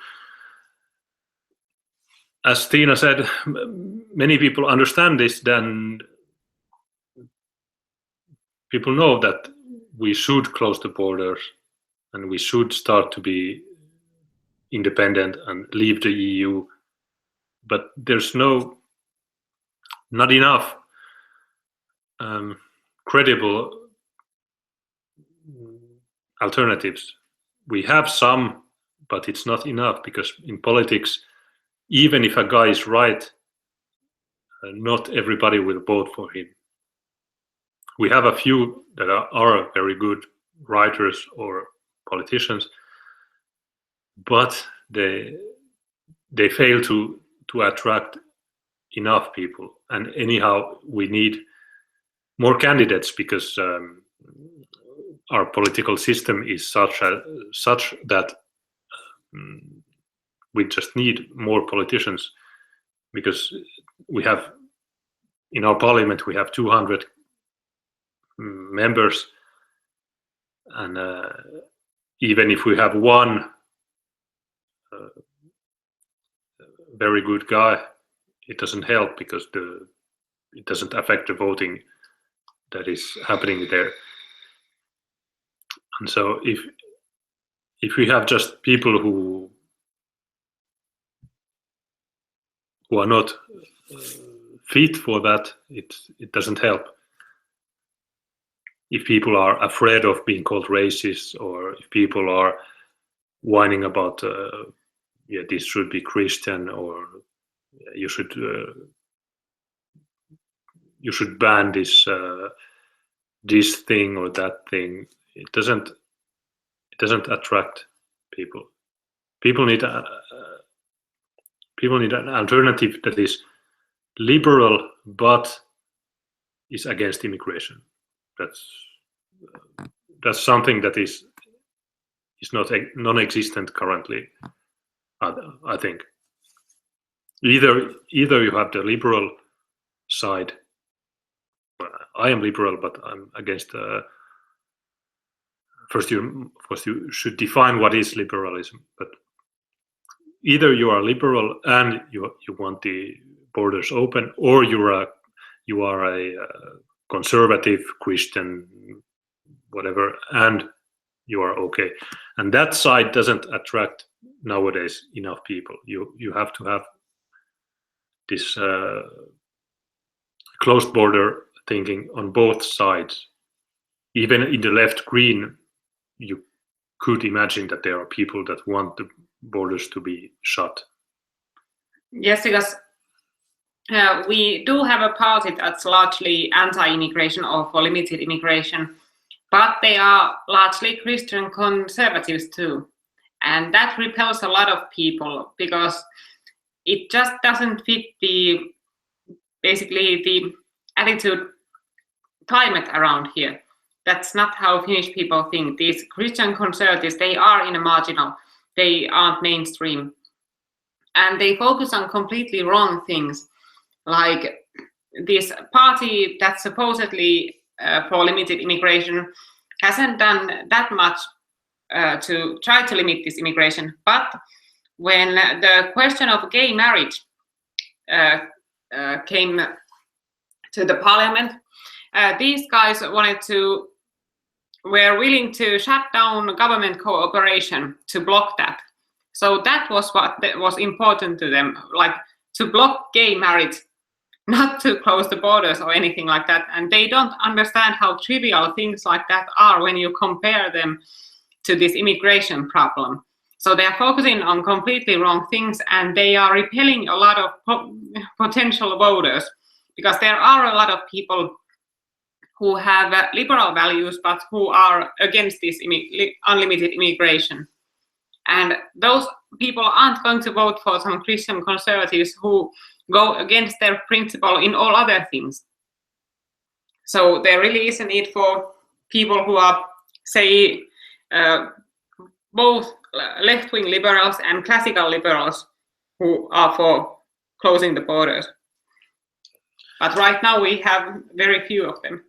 as Tina said, many people understand this. Then people know that we should close the borders and we should start to be independent and leave the EU, but there's not enough credible alternatives. We have some, but it's not enough, because in politics, even if a guy is right, not everybody will vote for him. We have a few that are very good writers or politicians, but they fail to attract enough people. And anyhow, we need more candidates, because our political system is such that we just need more politicians, because we have in our parliament we have 200 members, and even if we have one very good guy, it doesn't help, because it doesn't affect the voting that is happening there. And so if we have just people who are not fit for that, it doesn't help. If people are afraid of being called racist, or if people are whining about this should be Christian, or you should ban this thing or that thing, it doesn't attract people. People need an alternative that is liberal but is against immigration. That's something that is not non-existent currently. I think either you have the liberal side. I am liberal, but I'm against. First, you should define what is liberalism. But either you are liberal and you want the borders open, or you are a conservative Christian, whatever, and you are okay. And that side doesn't attract nowadays enough people. You have to have this closed border thinking on both sides. Even in the left green, you could imagine that there are people that want the borders to be shut. Yes, because we do have a party that's largely anti-immigration or for limited immigration, but they are largely Christian conservatives too. And that repels a lot of people, because it just doesn't fit basically the attitude climate around here. That's not how Finnish people think. These Christian conservatives, they are in a marginal, they aren't mainstream. And they focus on completely wrong things. Like this party that's supposedly for limited immigration hasn't done that much to try to limit this immigration. But when the question of gay marriage came to the parliament. These guys were willing to shut down government cooperation to block that. So that was what was important to them, like to block gay marriage, not to close the borders or anything like that. And they don't understand how trivial things like that are when you compare them to this immigration problem. So they are focusing on completely wrong things, and they are repelling a lot of potential voters, because there are a lot of people who have liberal values but who are against this unlimited immigration. And those people aren't going to vote for some Christian conservatives who go against their principle in all other things. So there really is a need for people who are, say, both left-wing liberals and classical liberals who are for closing the borders. But right now we have very few of them.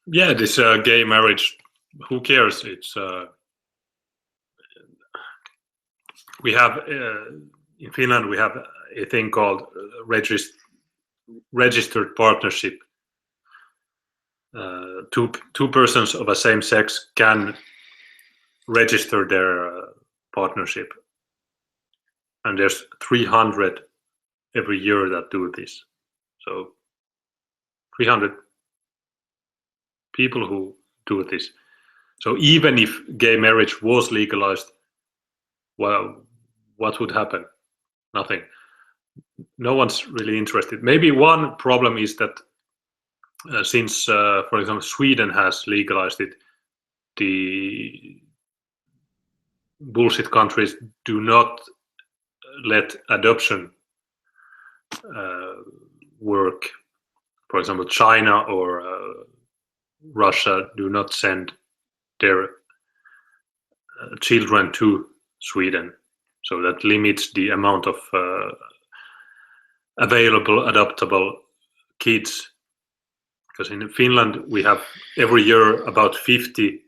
Yeah, this gay marriage, who cares? It's we have in Finland we have a thing called registered partnership. Two persons of the same sex can register their partnership, and there's 300 every year that do this. So 300 people who do this. So even if gay marriage was legalized, well, what would happen? Nothing. No one's really interested. Maybe one problem is that since, for example, Sweden has legalized it, the bullshit countries do not let adoption work. For example, China or Russia do not send their children to Sweden, so that limits the amount of available adoptable kids. Because in Finland we have every year about 50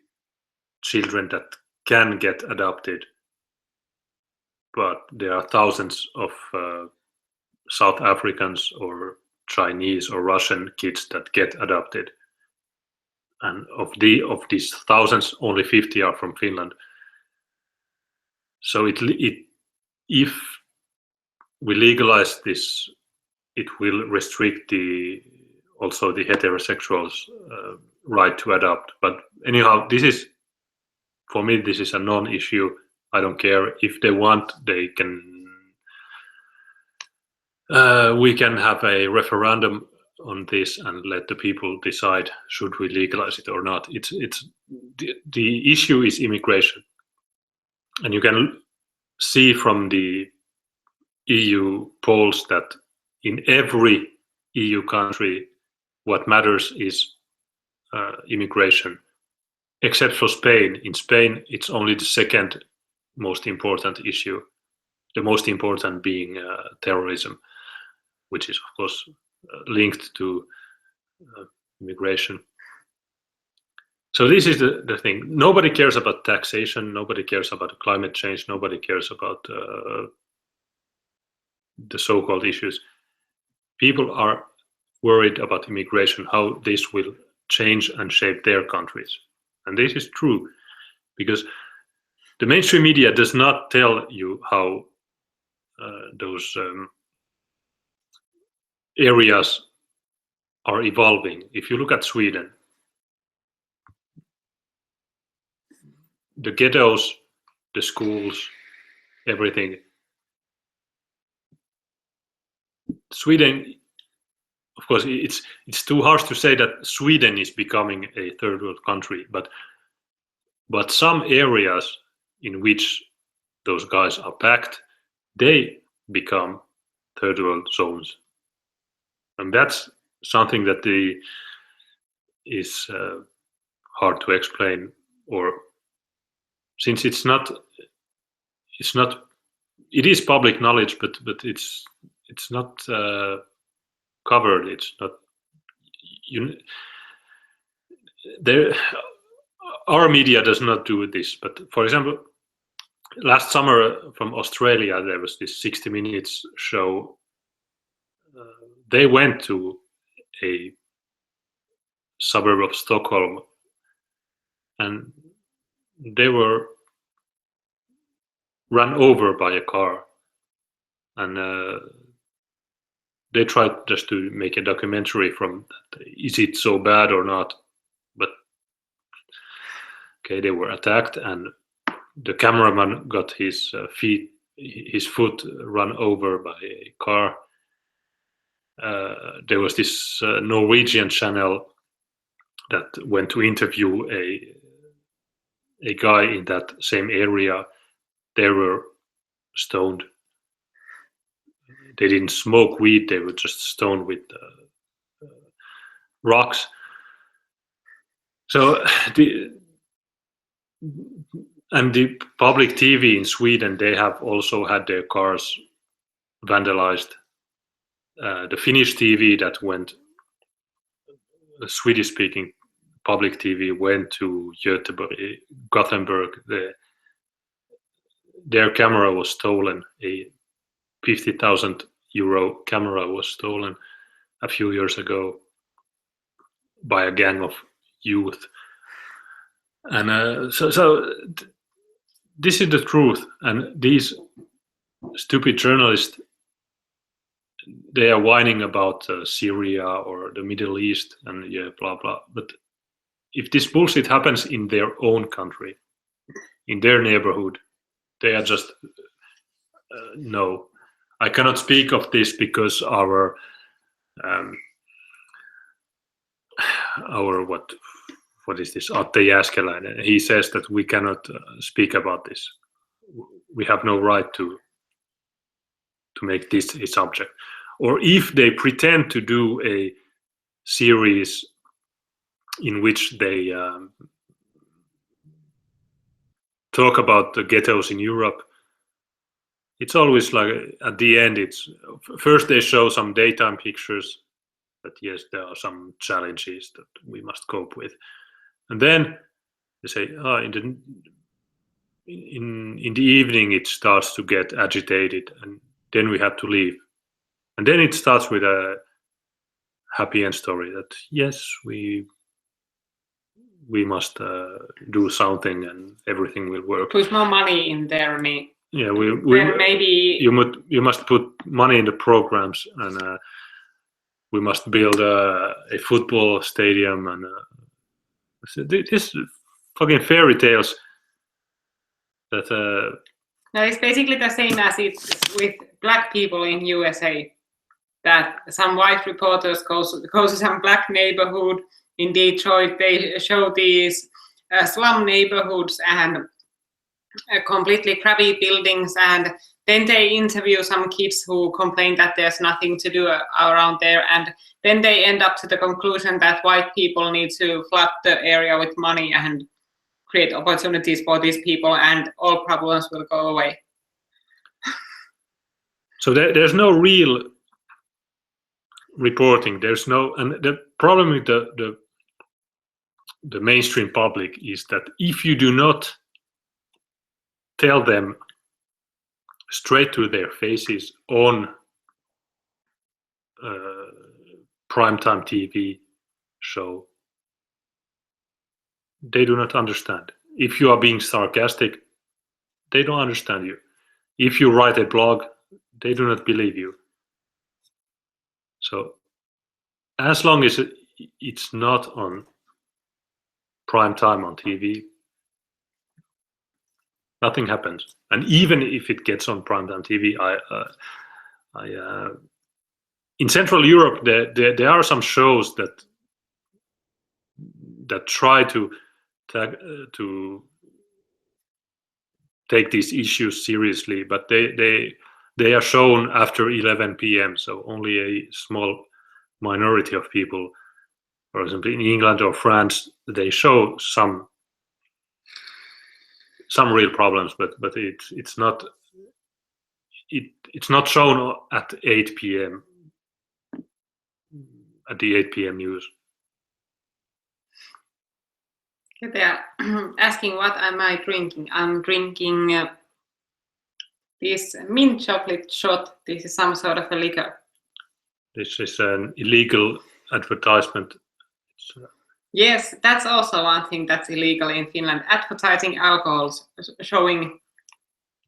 children that can get adopted, but there are thousands of South Africans or Chinese or Russian kids that get adopted, and of these thousands, only 50 are from Finland. So if we legalize this, it will restrict also the heterosexuals' right to adopt. But anyhow, for me, this is a non-issue. I don't care. If they want, they can. We can have a referendum on this and let the people decide should we legalize it or not. The issue is immigration, and you can see from the EU polls that in every EU country what matters is immigration, except for Spain. In Spain it's only the second most important issue, the most important being terrorism, which is of course linked to immigration. So this is the thing. Nobody cares about taxation, nobody cares about climate change, nobody cares about the so-called issues. People are worried about immigration, how this will change and shape their countries. And this is true, because the mainstream media does not tell you how those areas are evolving. If you look at Sweden, the ghettos, the schools, everything. Sweden, of course, it's too harsh to say that Sweden is becoming a third world country, but some areas in which those guys are packed, they become third world zones, and that's something that is hard to explain, or since it is public knowledge, but it's not covered. It's not our media does not do this. But for example, last summer from Australia there was this 60 Minutes show they went to a suburb of Stockholm, and they were run over by a car, and they tried just to make a documentary from that. Is it so bad or not? But okay, they were attacked, and the cameraman got his foot run over by a car. There was this Norwegian channel that went to interview a guy in that same area. They were stoned. They didn't smoke weed, they were just stoned with rocks. So the public TV in Sweden, they have also had their cars vandalized. The Finnish TV that went, the Swedish-speaking public TV went to Gothenburg. Their camera was stolen. A 50,000 euro camera was stolen a few years ago by a gang of youth. And so this is the truth. And these stupid journalists, they are whining about Syria or the Middle East and blah blah. But if this bullshit happens in their own country, in their neighborhood, they are just no. I cannot speak of this because our what is this? Atte Jääskeläinen. He says that we cannot speak about this. We have no right to make this a subject. Or if they pretend to do a series in which they talk about the ghettos in Europe, it's always like at the end, it's first they show some daytime pictures that yes, there are some challenges that we must cope with, and then they say, in the evening it starts to get agitated, and then we have to leave, and then it starts with a happy end story that yes, we must do something and everything will work. Put more money in there, me. Yeah, we maybe you must put money in the programs, and we must build a football stadium, and this fucking fairy tales that. No, it's basically the same as it's with black people in USA. That some white reporters goes to some black neighborhood in Detroit. They show these slum neighborhoods and completely crappy buildings, and then they interview some kids who complain that there's nothing to do around there, and then they end up to the conclusion that white people need to flood the area with money and create opportunities for these people, and all problems will go away. So there's no real reporting. There's no, and the problem with the mainstream public is that if you do not tell them straight to their faces on primetime TV show, they do not understand. If you are being sarcastic, they don't understand you. If you write a blog, they do not believe you. So as long as it's not on prime time on TV, nothing happens. And even if it gets on primetime TV, in Central Europe, there are some shows that try to take these issues seriously, but they are shown after 11 p.m. So only a small minority of people, for example, in England or France, they show some real problems, but it's not shown at 8 p.m. at the 8 p.m. news. They are asking what am I drinking? I'm drinking this mint chocolate shot. This is some sort of a liquor. This is an illegal advertisement. Yes, that's also one thing that's illegal in Finland, advertising alcohols, showing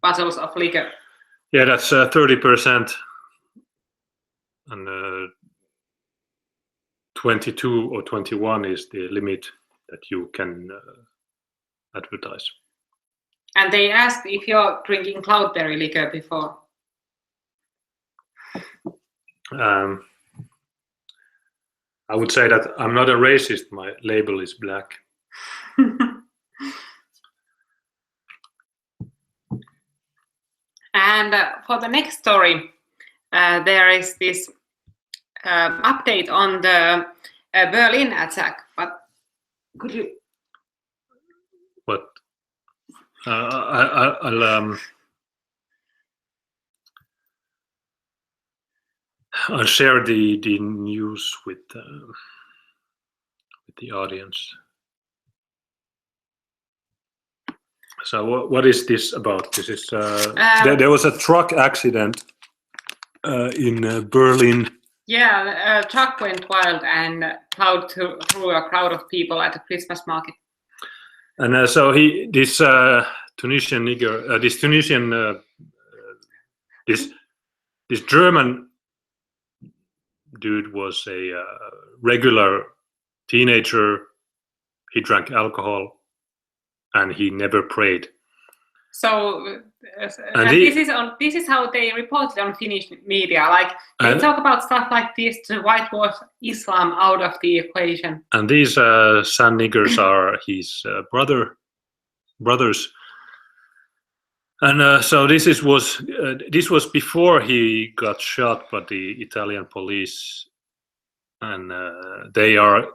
bottles of liquor. Yeah, that's 30%, and 22 or 21 is the limit that you can advertise. And they asked if you're drinking cloudberry liquor before. I would say that I'm not a racist. My label is black. And for the next story, there is this update on the Berlin attack. But could you? What? I'll share the news with the audience. So what is this about? This is there was a truck accident in Berlin. Yeah, a truck went wild and plowed through a crowd of people at a Christmas market. And so this Tunisian nigger, this German dude was a regular teenager. He drank alcohol and he never prayed. So this is how they reported on Finnish media. Like they talk about stuff like this to whitewash Islam out of the equation. And these San niggers are his brothers. And so this was before he got shot by the Italian police, and they are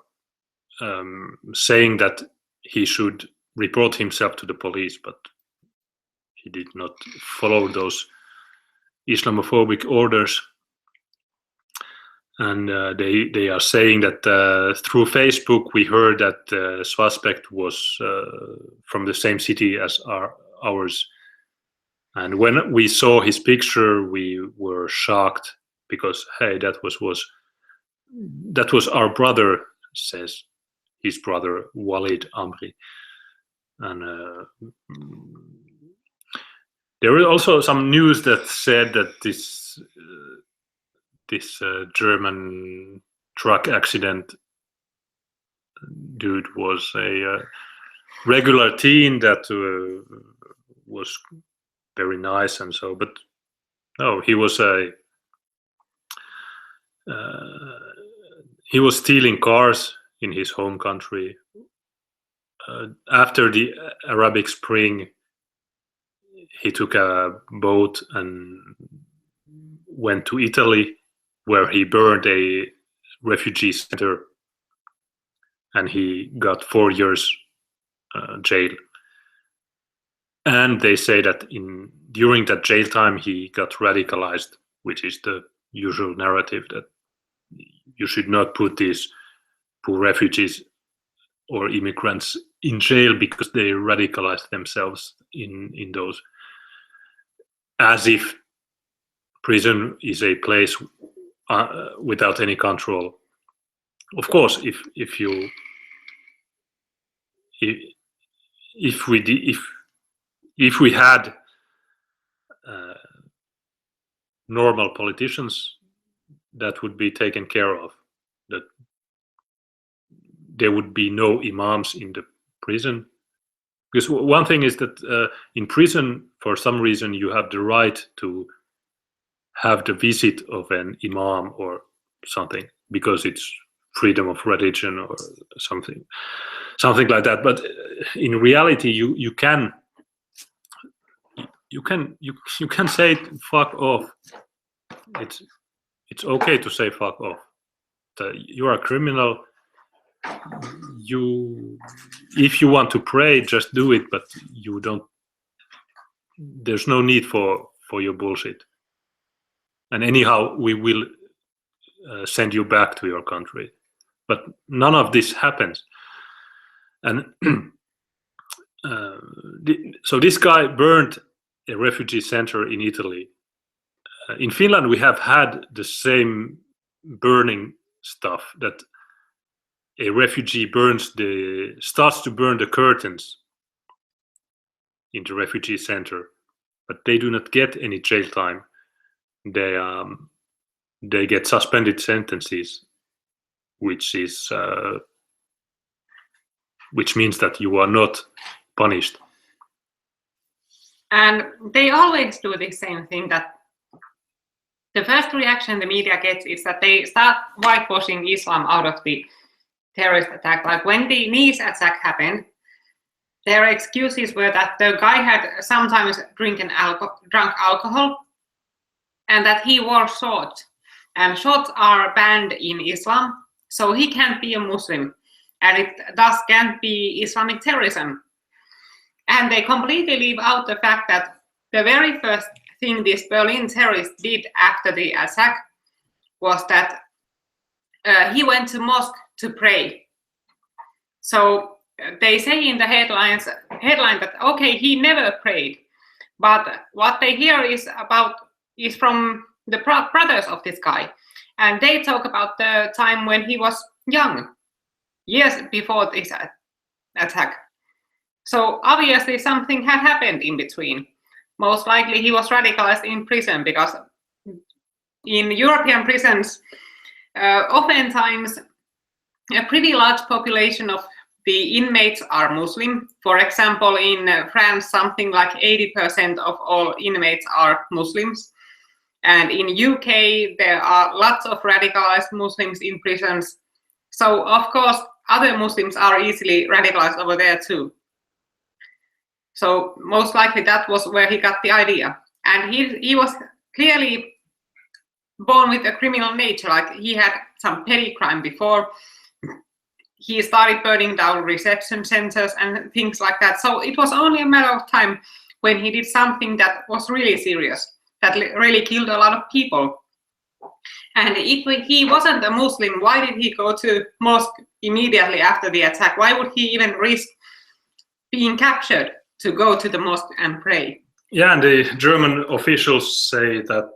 saying that he should report himself to the police, but he did not follow those Islamophobic orders. And they are saying that through Facebook we heard that the suspect was from the same city as ours. And when we saw his picture, we were shocked because, hey, that was our brother, says his brother Walid Amri. And there was also some news that said that this German truck accident dude was a regular teen that was very nice and so, but no, he was stealing cars in his home country. After the Arabic Spring, he took a boat and went to Italy, where he burned a refugee center, and he got 4 years jail. And they say that during that jail time he got radicalized, which is the usual narrative that you should not put these poor refugees or immigrants in jail because they radicalize themselves in those, as if prison is a place without any control. Of course, if we had normal politicians, that would be taken care of. That there would be no imams in the prison. Because one thing is that in prison, for some reason, you have the right to have the visit of an imam or something, because it's freedom of religion or something like that. But in reality, you can say fuck off. It's okay to say fuck off. You are a criminal. If you want to pray, just do it, but you don't. There's no need for your bullshit. And anyhow, we will send you back to your country. But none of this happens. And so this guy burned a refugee center in Italy. In Finland, we have had the same burning stuff, that a refugee starts to burn the curtains in the refugee center, but they do not get any jail time. They get suspended sentences, which means that you are not punished. And they always do the same thing, that the first reaction the media gets is that they start whitewashing Islam out of the terrorist attack. Like when the Nice attack happened, their excuses were that the guy had sometimes drunk alcohol and that he wore shorts. And shorts are banned in Islam, so he can't be a Muslim. And it thus can't be Islamic terrorism. And they completely leave out the fact that the very first thing this Berlin terrorist did after the attack was that he went to mosque to pray. So they say in the headline that, okay, he never prayed. But what they hear is from the brothers of this guy. And they talk about the time when he was young, years before this attack. So obviously something had happened in between. Most likely he was radicalized in prison, because in European prisons, oftentimes a pretty large population of the inmates are Muslim. For example, in France, something like 80% of all inmates are Muslims. And in UK, there are lots of radicalized Muslims in prisons. So of course, other Muslims are easily radicalized over there too. So most likely that was where he got the idea. And he was clearly born with a criminal nature. Like he had some petty crime before. He started burning down reception centers and things like that. So it was only a matter of time when he did something that was really serious, that really killed a lot of people. And if he wasn't a Muslim, why did he go to mosque immediately after the attack? Why would he even risk being captured to go to the mosque and pray? Yeah, and the German officials say that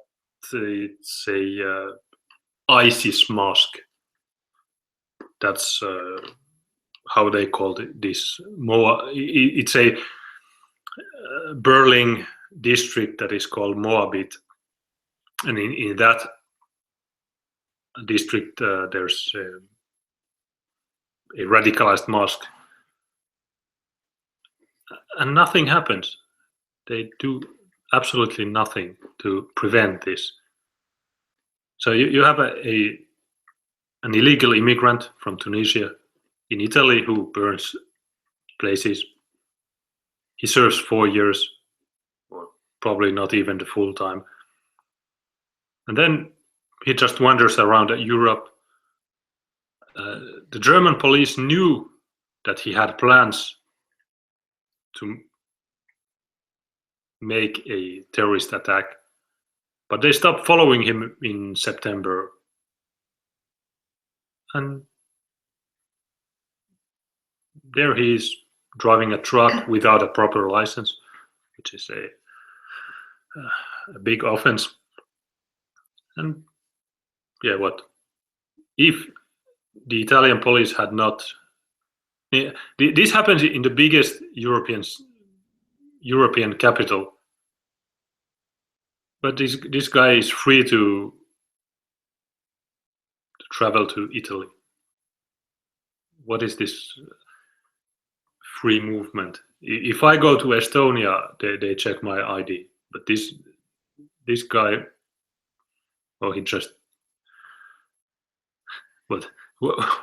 it's a ISIS mosque. That's how they called it. This it's a Berlin district that is called Moabit, and in that district there's a radicalized mosque, and nothing happens. They do absolutely nothing to prevent this. So you have an illegal immigrant from Tunisia in Italy who burns places. He serves 4 years, or probably not even the full time. And then he just wanders around Europe. The German police knew that he had plans to make a terrorist attack, but they stopped following him in September. And there he is, driving a truck without a proper license, which is a big offense. And yeah, what if the Italian police had not? This happens in the biggest European capital, but this guy is free to travel to Italy. What is this free movement? If I go to Estonia, they check my ID, but this guy, oh, he just what?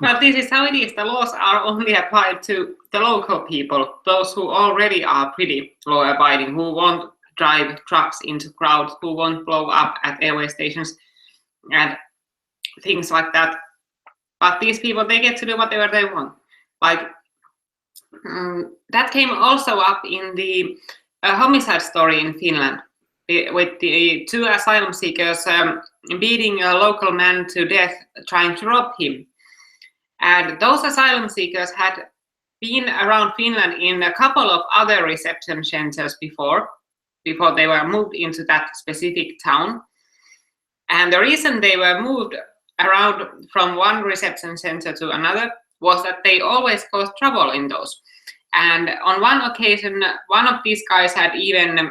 But this is how it is. The laws are only applied to the local people, those who already are pretty law-abiding, who won't drive trucks into crowds, who won't blow up at airway stations and things like that. But these people, they get to do whatever they want. Like that came also up in the homicide story in Finland, with the 2 asylum seekers beating a local man to death trying to rob him. And those asylum seekers had been around Finland in a couple of other reception centers before they were moved into that specific town. And the reason they were moved around from one reception center to another was that they always caused trouble in those. And on one occasion, one of these guys had even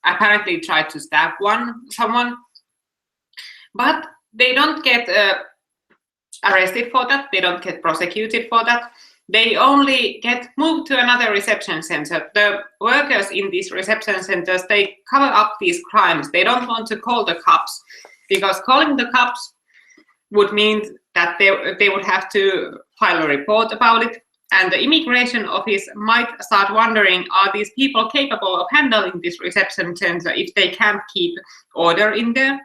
apparently tried to stab someone, but they don't get arrested for that. They don't get prosecuted for that. They only get moved to another reception center. The workers in these reception centers, they cover up these crimes. They don't want to call the cops, because calling the cops would mean that they would have to file a report about it. And the immigration office might start wondering, are these people capable of handling this reception center if they can't keep order in there?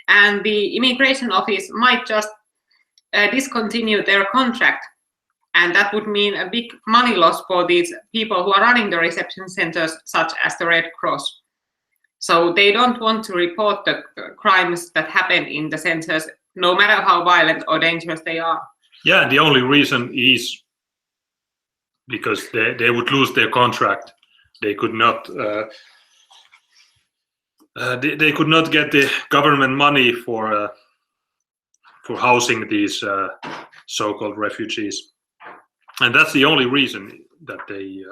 And the immigration office might just discontinue their contract. And that would mean a big money loss for these people who are running the reception centers, such as the Red Cross. So they don't want to report the crimes that happen in the centers, no matter how violent or dangerous they are. Yeah, the only reason is because they would lose their contract. They could not they could not get the government money for housing these so-called refugees, and that's the only reason that they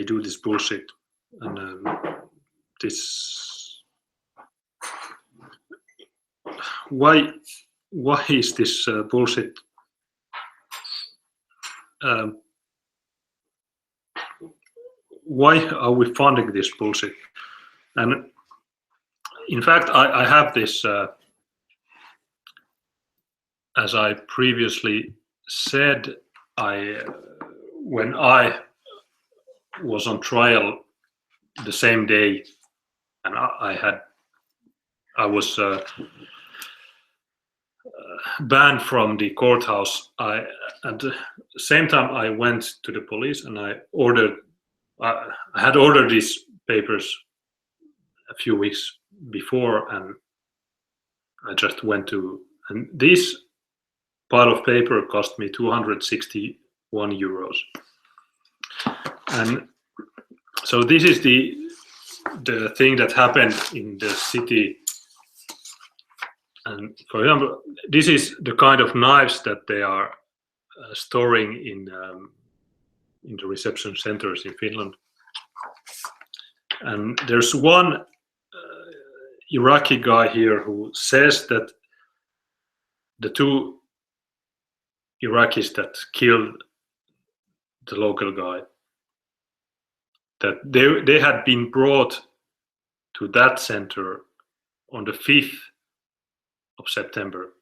do this bullshit. And this why is this bullshit? Why are we funding this bullshit? And in fact, I have this, as I previously said, when I was on trial the same day, and I was banned from the courthouse. At the same time, I went to the police and I had ordered these papers a few weeks before, and I just went to, and this pile of paper cost me 261 euros. And so this is the thing that happened in the city. And for example, this is the kind of knives that they are storing in the reception centers in Finland. And there's one Iraqi guy here who says that the two Iraqis that killed the local guy, that they had been brought to that center on the 5th of September,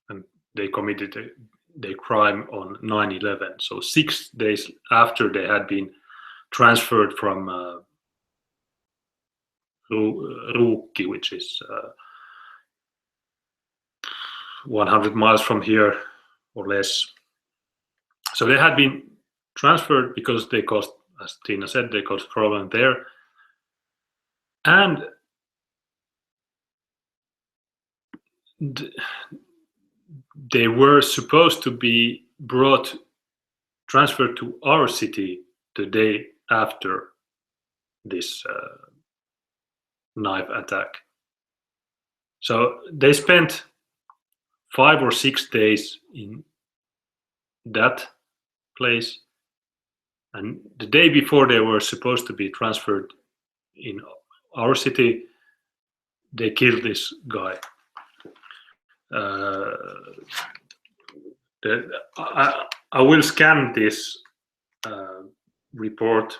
and they committed their crime on 9/11. So 6 days after they had been transferred from Ruukki, which is 100 miles from here or less. So they had been transferred because they caused, as Tina said, they caused problem there. And they were supposed to be transferred to our city the day after this knife attack. So they spent 5 or 6 days in that place, and the day before they were supposed to be transferred in our city, they killed this guy. I will scan this report.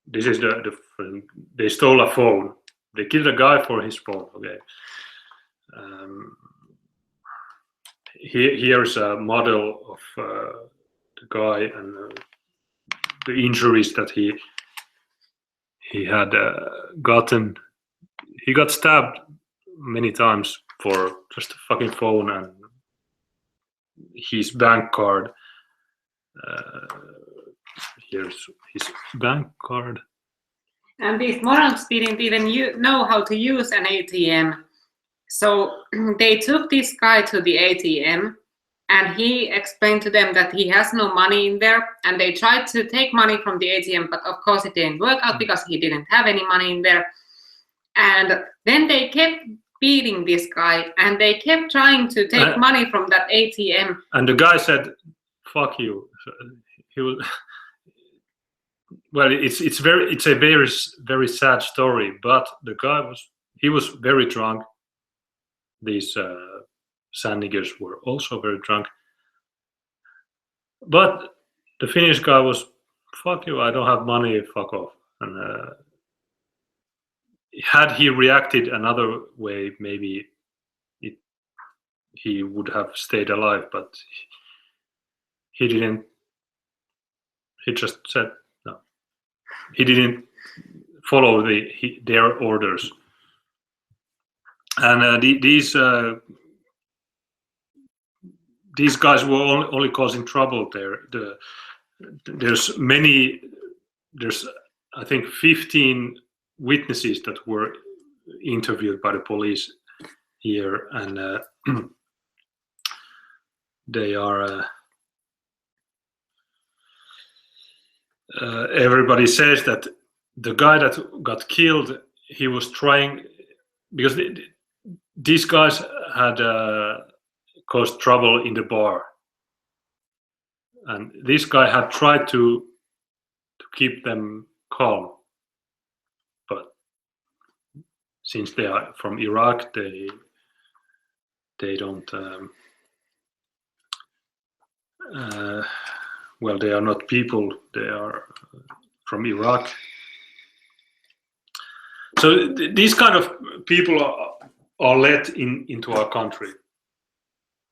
This is they stole a phone. They killed a guy for his phone. Okay. Here's a model of the guy and the injuries that he had gotten. He got stabbed many times for just a fucking phone and his bank card. Here's his bank card. And these morons didn't even know how to use an ATM. So they took this guy to the ATM and he explained to them that he has no money in there, and they tried to take money from the ATM, but of course it didn't work out because he didn't have any money in there. And then they kept beating this guy, and they kept trying to take money from that ATM. And the guy said, "Fuck you." He was. Well, it's a very sad story. But the guy was very drunk. These sand niggers were also very drunk. But the Finnish guy was, "Fuck you! I don't have money. Fuck off." And had he reacted another way, maybe he would have stayed alive. But he didn't. He just said no. He didn't follow their orders. And these guys were only causing trouble there. There's I think 15 witnesses that were interviewed by the police here, and they are everybody says that the guy that got killed, he was trying, because these guys had caused trouble in the bar, and this guy had tried to keep them calm, but since they are from Iraq, they don't well, they are not people, they are from Iraq. So these kind of people are let into our country.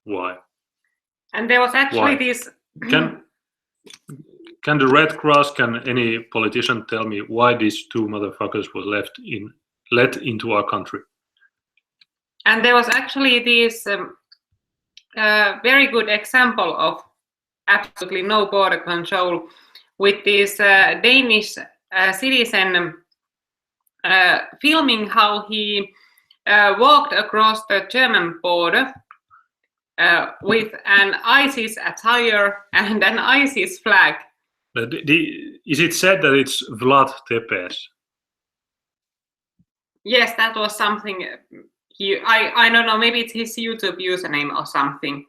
Why? And there was actually this. Can the Red Cross, can any politician tell me why these two motherfuckers was let into our country? And there was actually this very good example of absolutely no border control with this Danish citizen filming how he walked across the German border with an ISIS attire and an ISIS flag. Is it said that it's Vlad Tepes? Yes, that was something. I don't know, maybe it's his YouTube username or something.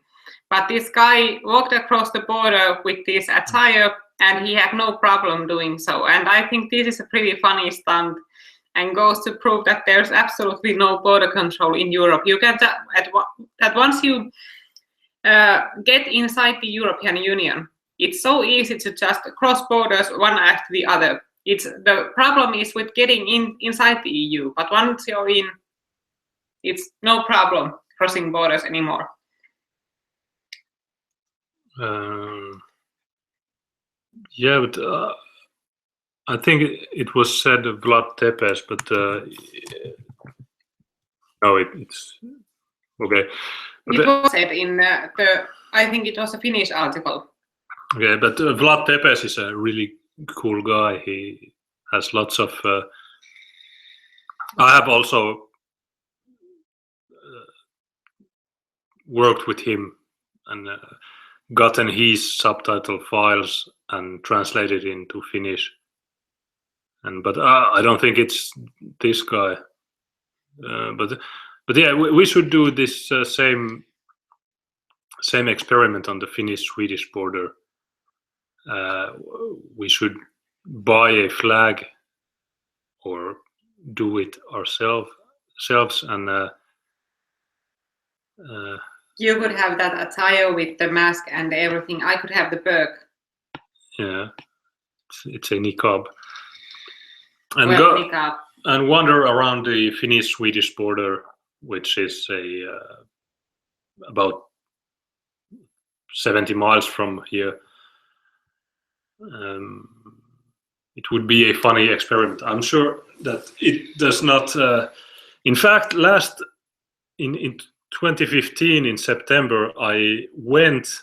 But this guy walked across the border with this attire, and he had no problem doing so. And I think this is a pretty funny stunt, and goes to prove that there's absolutely no border control in Europe. You can that once you get inside the European Union, it's so easy to just cross borders one after the other. The problem is with getting inside the EU, but once you're in, it's no problem crossing borders anymore. Yeah, but I think it was said Vlad Tepes, but no, it's okay. It was said in I think it was a Finnish article. Okay, but Vlad Tepes is a really cool guy. He has lots of. I have also worked with him and gotten his subtitle files and translated into Finnish. But I don't think it's this guy. But yeah, we should do this same experiment on the Finnish-Swedish border. We should buy a flag or do it ourselves, and you could have that attire with the mask and everything. I could have the burqa. Yeah, it's a niqab. And niqab. And wander around the Finnish-Swedish border, which is about 70 miles from here. It would be a funny experiment. I'm sure that it does not. In fact, in 2015 in September, I went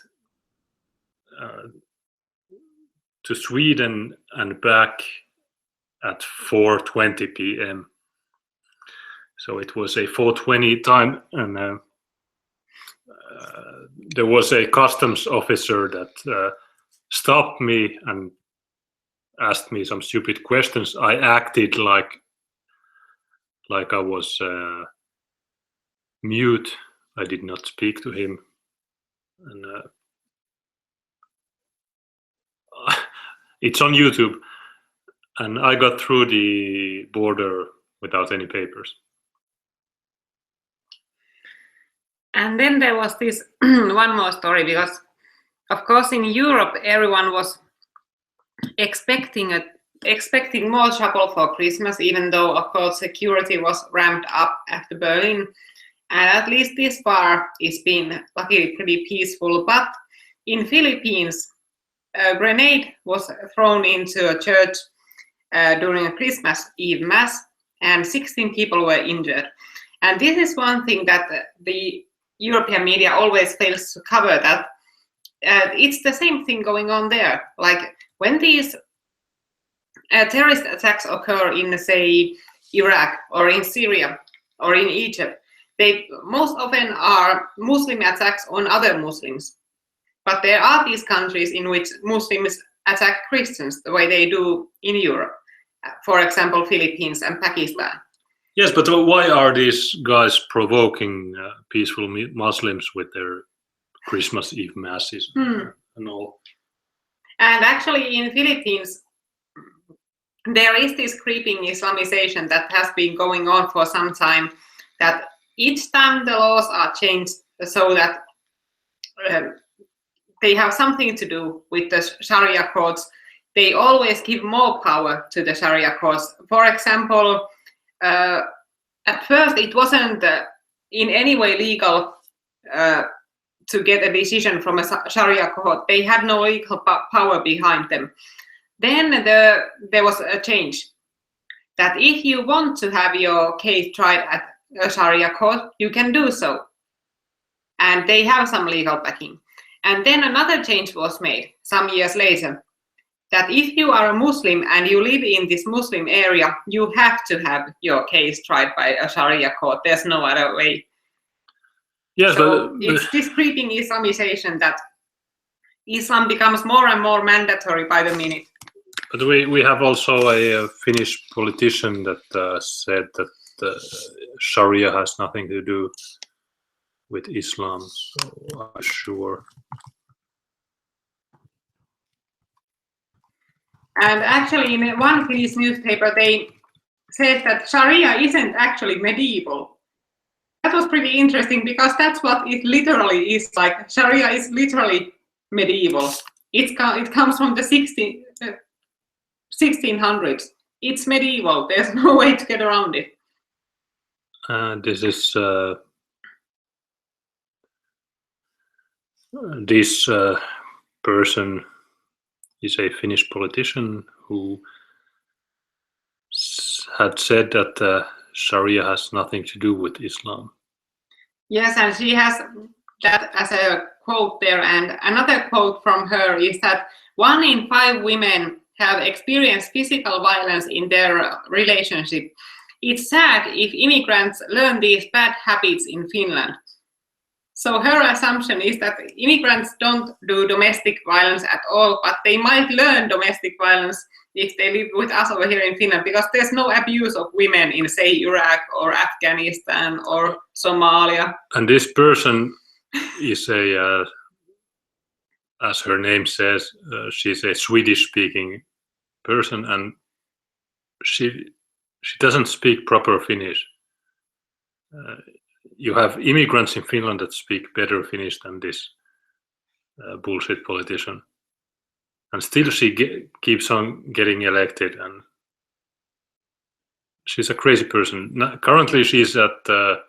to Sweden and back at 4:20 p.m. So it was a 4:20 time, and there was a customs officer that stopped me and asked me some stupid questions. I acted like I was mute. I did not speak to him. And it's on YouTube. And I got through the border without any papers. And then there was this one more story, because of course in Europe everyone was expecting more trouble for Christmas, even though of course security was ramped up after Berlin. And at least this far it's been luckily pretty peaceful. But in Philippines, a grenade was thrown into a church during a Christmas Eve Mass, and 16 people were injured. And this is one thing that the European media always fails to cover, that it's the same thing going on there. Like when these terrorist attacks occur in, say, Iraq or in Syria or in Egypt, they most often are Muslim attacks on other Muslims. But there are these countries in which Muslims attack Christians the way they do in Europe. For example, Philippines and Pakistan. Yes, but why are these guys provoking peaceful Muslims with their Christmas Eve masses and all? And actually in Philippines, there is this creeping Islamization that has been going on for some time, that each time the laws are changed so that they have something to do with the Sharia courts, they always give more power to the Sharia courts. For example, at first it wasn't in any way legal to get a decision from a Sharia court. They had no legal power behind them. Then there was a change, that if you want to have your case tried at a Sharia court, you can do so. And they have some legal backing. And then another change was made some years later, that if you are a Muslim and you live in this Muslim area, you have to have your case tried by a Sharia court. There's no other way. Yes, so it's this creeping Islamization that Islam becomes more and more mandatory by the minute. But we have also a Finnish politician that said that Sharia has nothing to do with Islam, so I'm sure. And actually in one Finnish newspaper they said that Sharia isn't actually medieval. That was pretty interesting, because that's what it literally is. Like Sharia is literally medieval. It comes from the 1600s. It's medieval. There's no way to get around it. This is this person is a Finnish politician who had said that Sharia has nothing to do with Islam. Yes, and she has that as a quote there. And another quote from her is that 1 in 5 women have experienced physical violence in their relationship. It's sad if immigrants learn these bad habits in Finland. So her assumption is that immigrants don't do domestic violence at all, but they might learn domestic violence if they live with us over here in Finland, because there's no abuse of women in, say, Iraq or Afghanistan or Somalia. And this person is a, as her name says, she's a Swedish-speaking person, and she doesn't speak proper Finnish. You have immigrants in Finland that speak better Finnish than this bullshit politician, and still she keeps on getting elected. And she's a crazy person. Currently, she's at the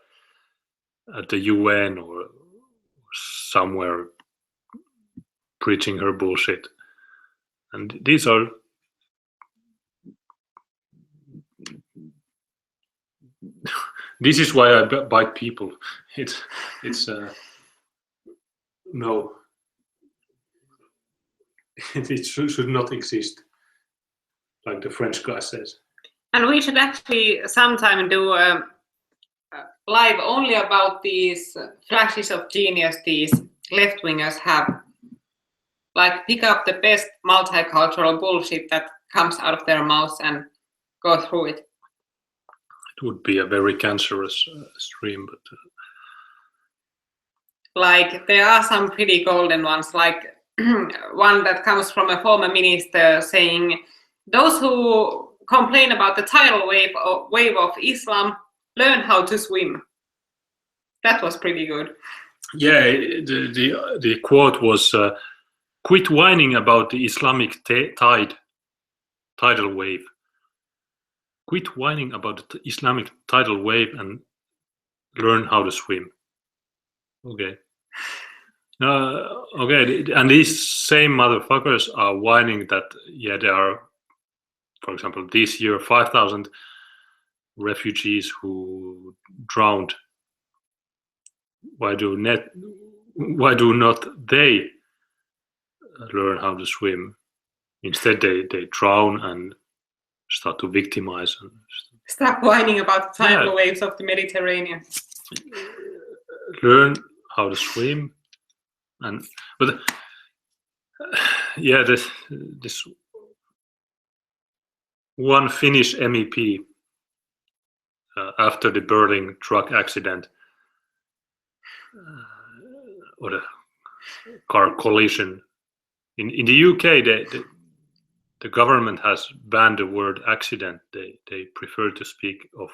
UN or somewhere preaching her bullshit. And these are this is why I bite people. It's no. It should not exist, like the French guy says. And we should actually sometime do a live only about these flashes of genius these left-wingers have. Like pick up the best multicultural bullshit that comes out of their mouths and go through it. It would be a very cancerous stream, but Like there are some pretty golden ones, like one that comes from a former minister saying, "Those who complain about the tidal wave of Islam learn how to swim." That was pretty good. Yeah, the quote was, "Quit whining about the Islamic tidal wave. Quit whining about the Islamic tidal wave and learn how to swim." Okay. Okay, and these same motherfuckers are whining that, yeah, there are, for example, this year 5,000 refugees who drowned. Why do not they learn how to swim? Instead, they drown and start to victimize. And stop whining about the tidal waves of the Mediterranean. Learn how to swim, but yeah, this one Finnish MEP after the Berlin truck accident or the car collision in the UK, the government has banned the word accident. They prefer to speak of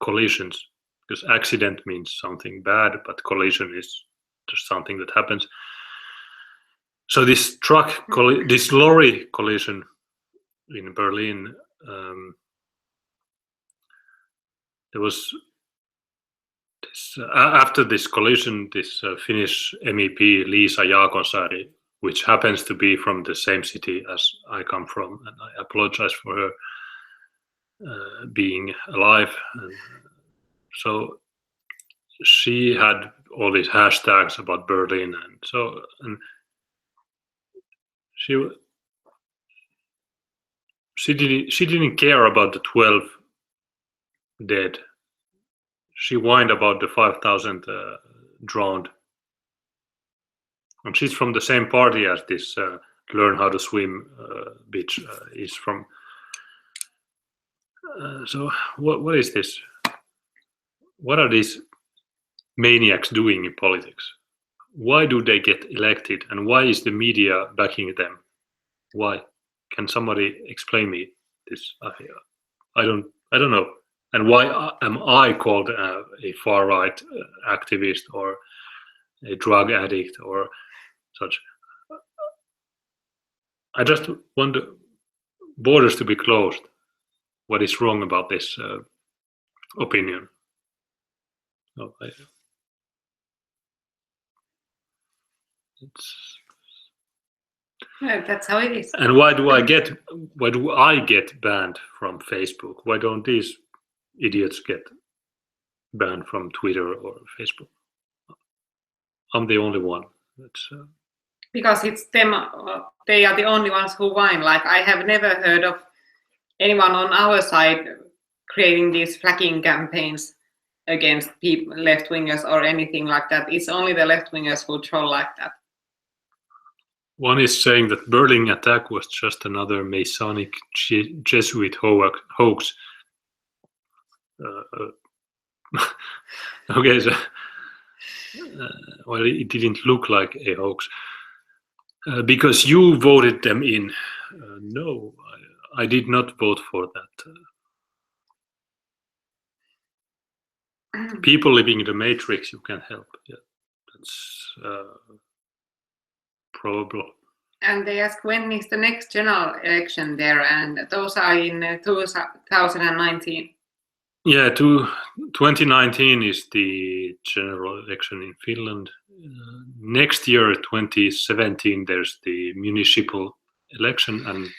collisions, because accident means something bad, but collision is just something that happens. So this this lorry collision in Berlin, there was this, after this collision, this Finnish MEP Liisa Jaakonsaari, which happens to be from the same city as I come from, and I apologize for her being alive. And so she had all these hashtags about Berlin, and she didn't care about the 12 dead. She whined about the 5,000 drowned. And she's from the same party as this learn how to swim bitch is from. So what is this? What are these maniacs doing in politics? Why do they get elected, and why is the media backing them? Why? Can somebody explain me this? I don't know. And why am I called a far-right activist or a drug addict or such? I just want the borders to be closed. What is wrong about this opinion? No, that's how it is. And why do I get banned from Facebook? Why don't these idiots get banned from Twitter or Facebook? I'm the only one. Because it's them. They are the only ones who whine. Like, I have never heard of anyone on our side creating these flagging campaigns against people, left-wingers or anything like that. It's only the left-wingers who troll like that. One is saying that Berlin attack was just another Masonic Jesuit hoax. Okay, so well, it didn't look like a hoax because you voted them in. No, I did not vote for that. People living in the Matrix, you can help. Yeah, that's probable. And they ask, when is the next general election there? And those are in 2019. Yeah, 2019 is the general election in Finland. Next year, 2017, there's the municipal election, and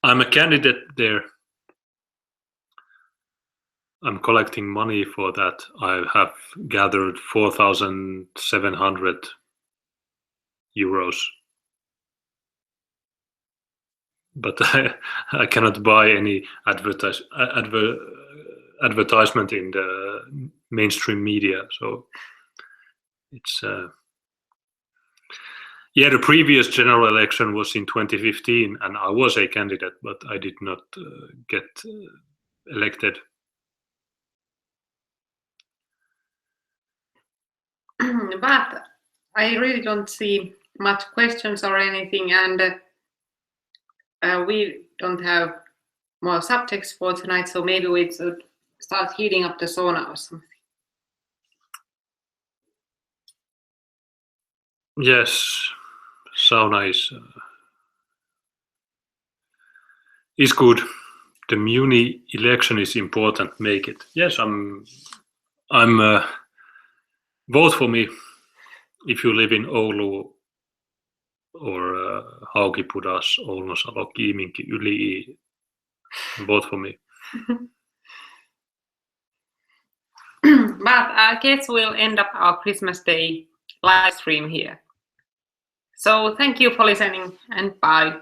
I'm a candidate there. I'm collecting money for that. I have gathered 4,700 euros. But I cannot buy any advertisement in the mainstream media. So it's yeah, the previous general election was in 2015, and I was a candidate, but I did not get elected. But I really don't see much questions or anything, and we don't have more subjects for tonight, so maybe we should start heating up the sauna or something. Yes, sauna is good. The Muni election is important. Make it. Yes, I'm vote for me if you live in Oulu or Haukipudas, Oulunsalon, Kiiminki, Yli. Vote for me. But I guess we'll end up our Christmas Day live stream here. So thank you for listening and bye.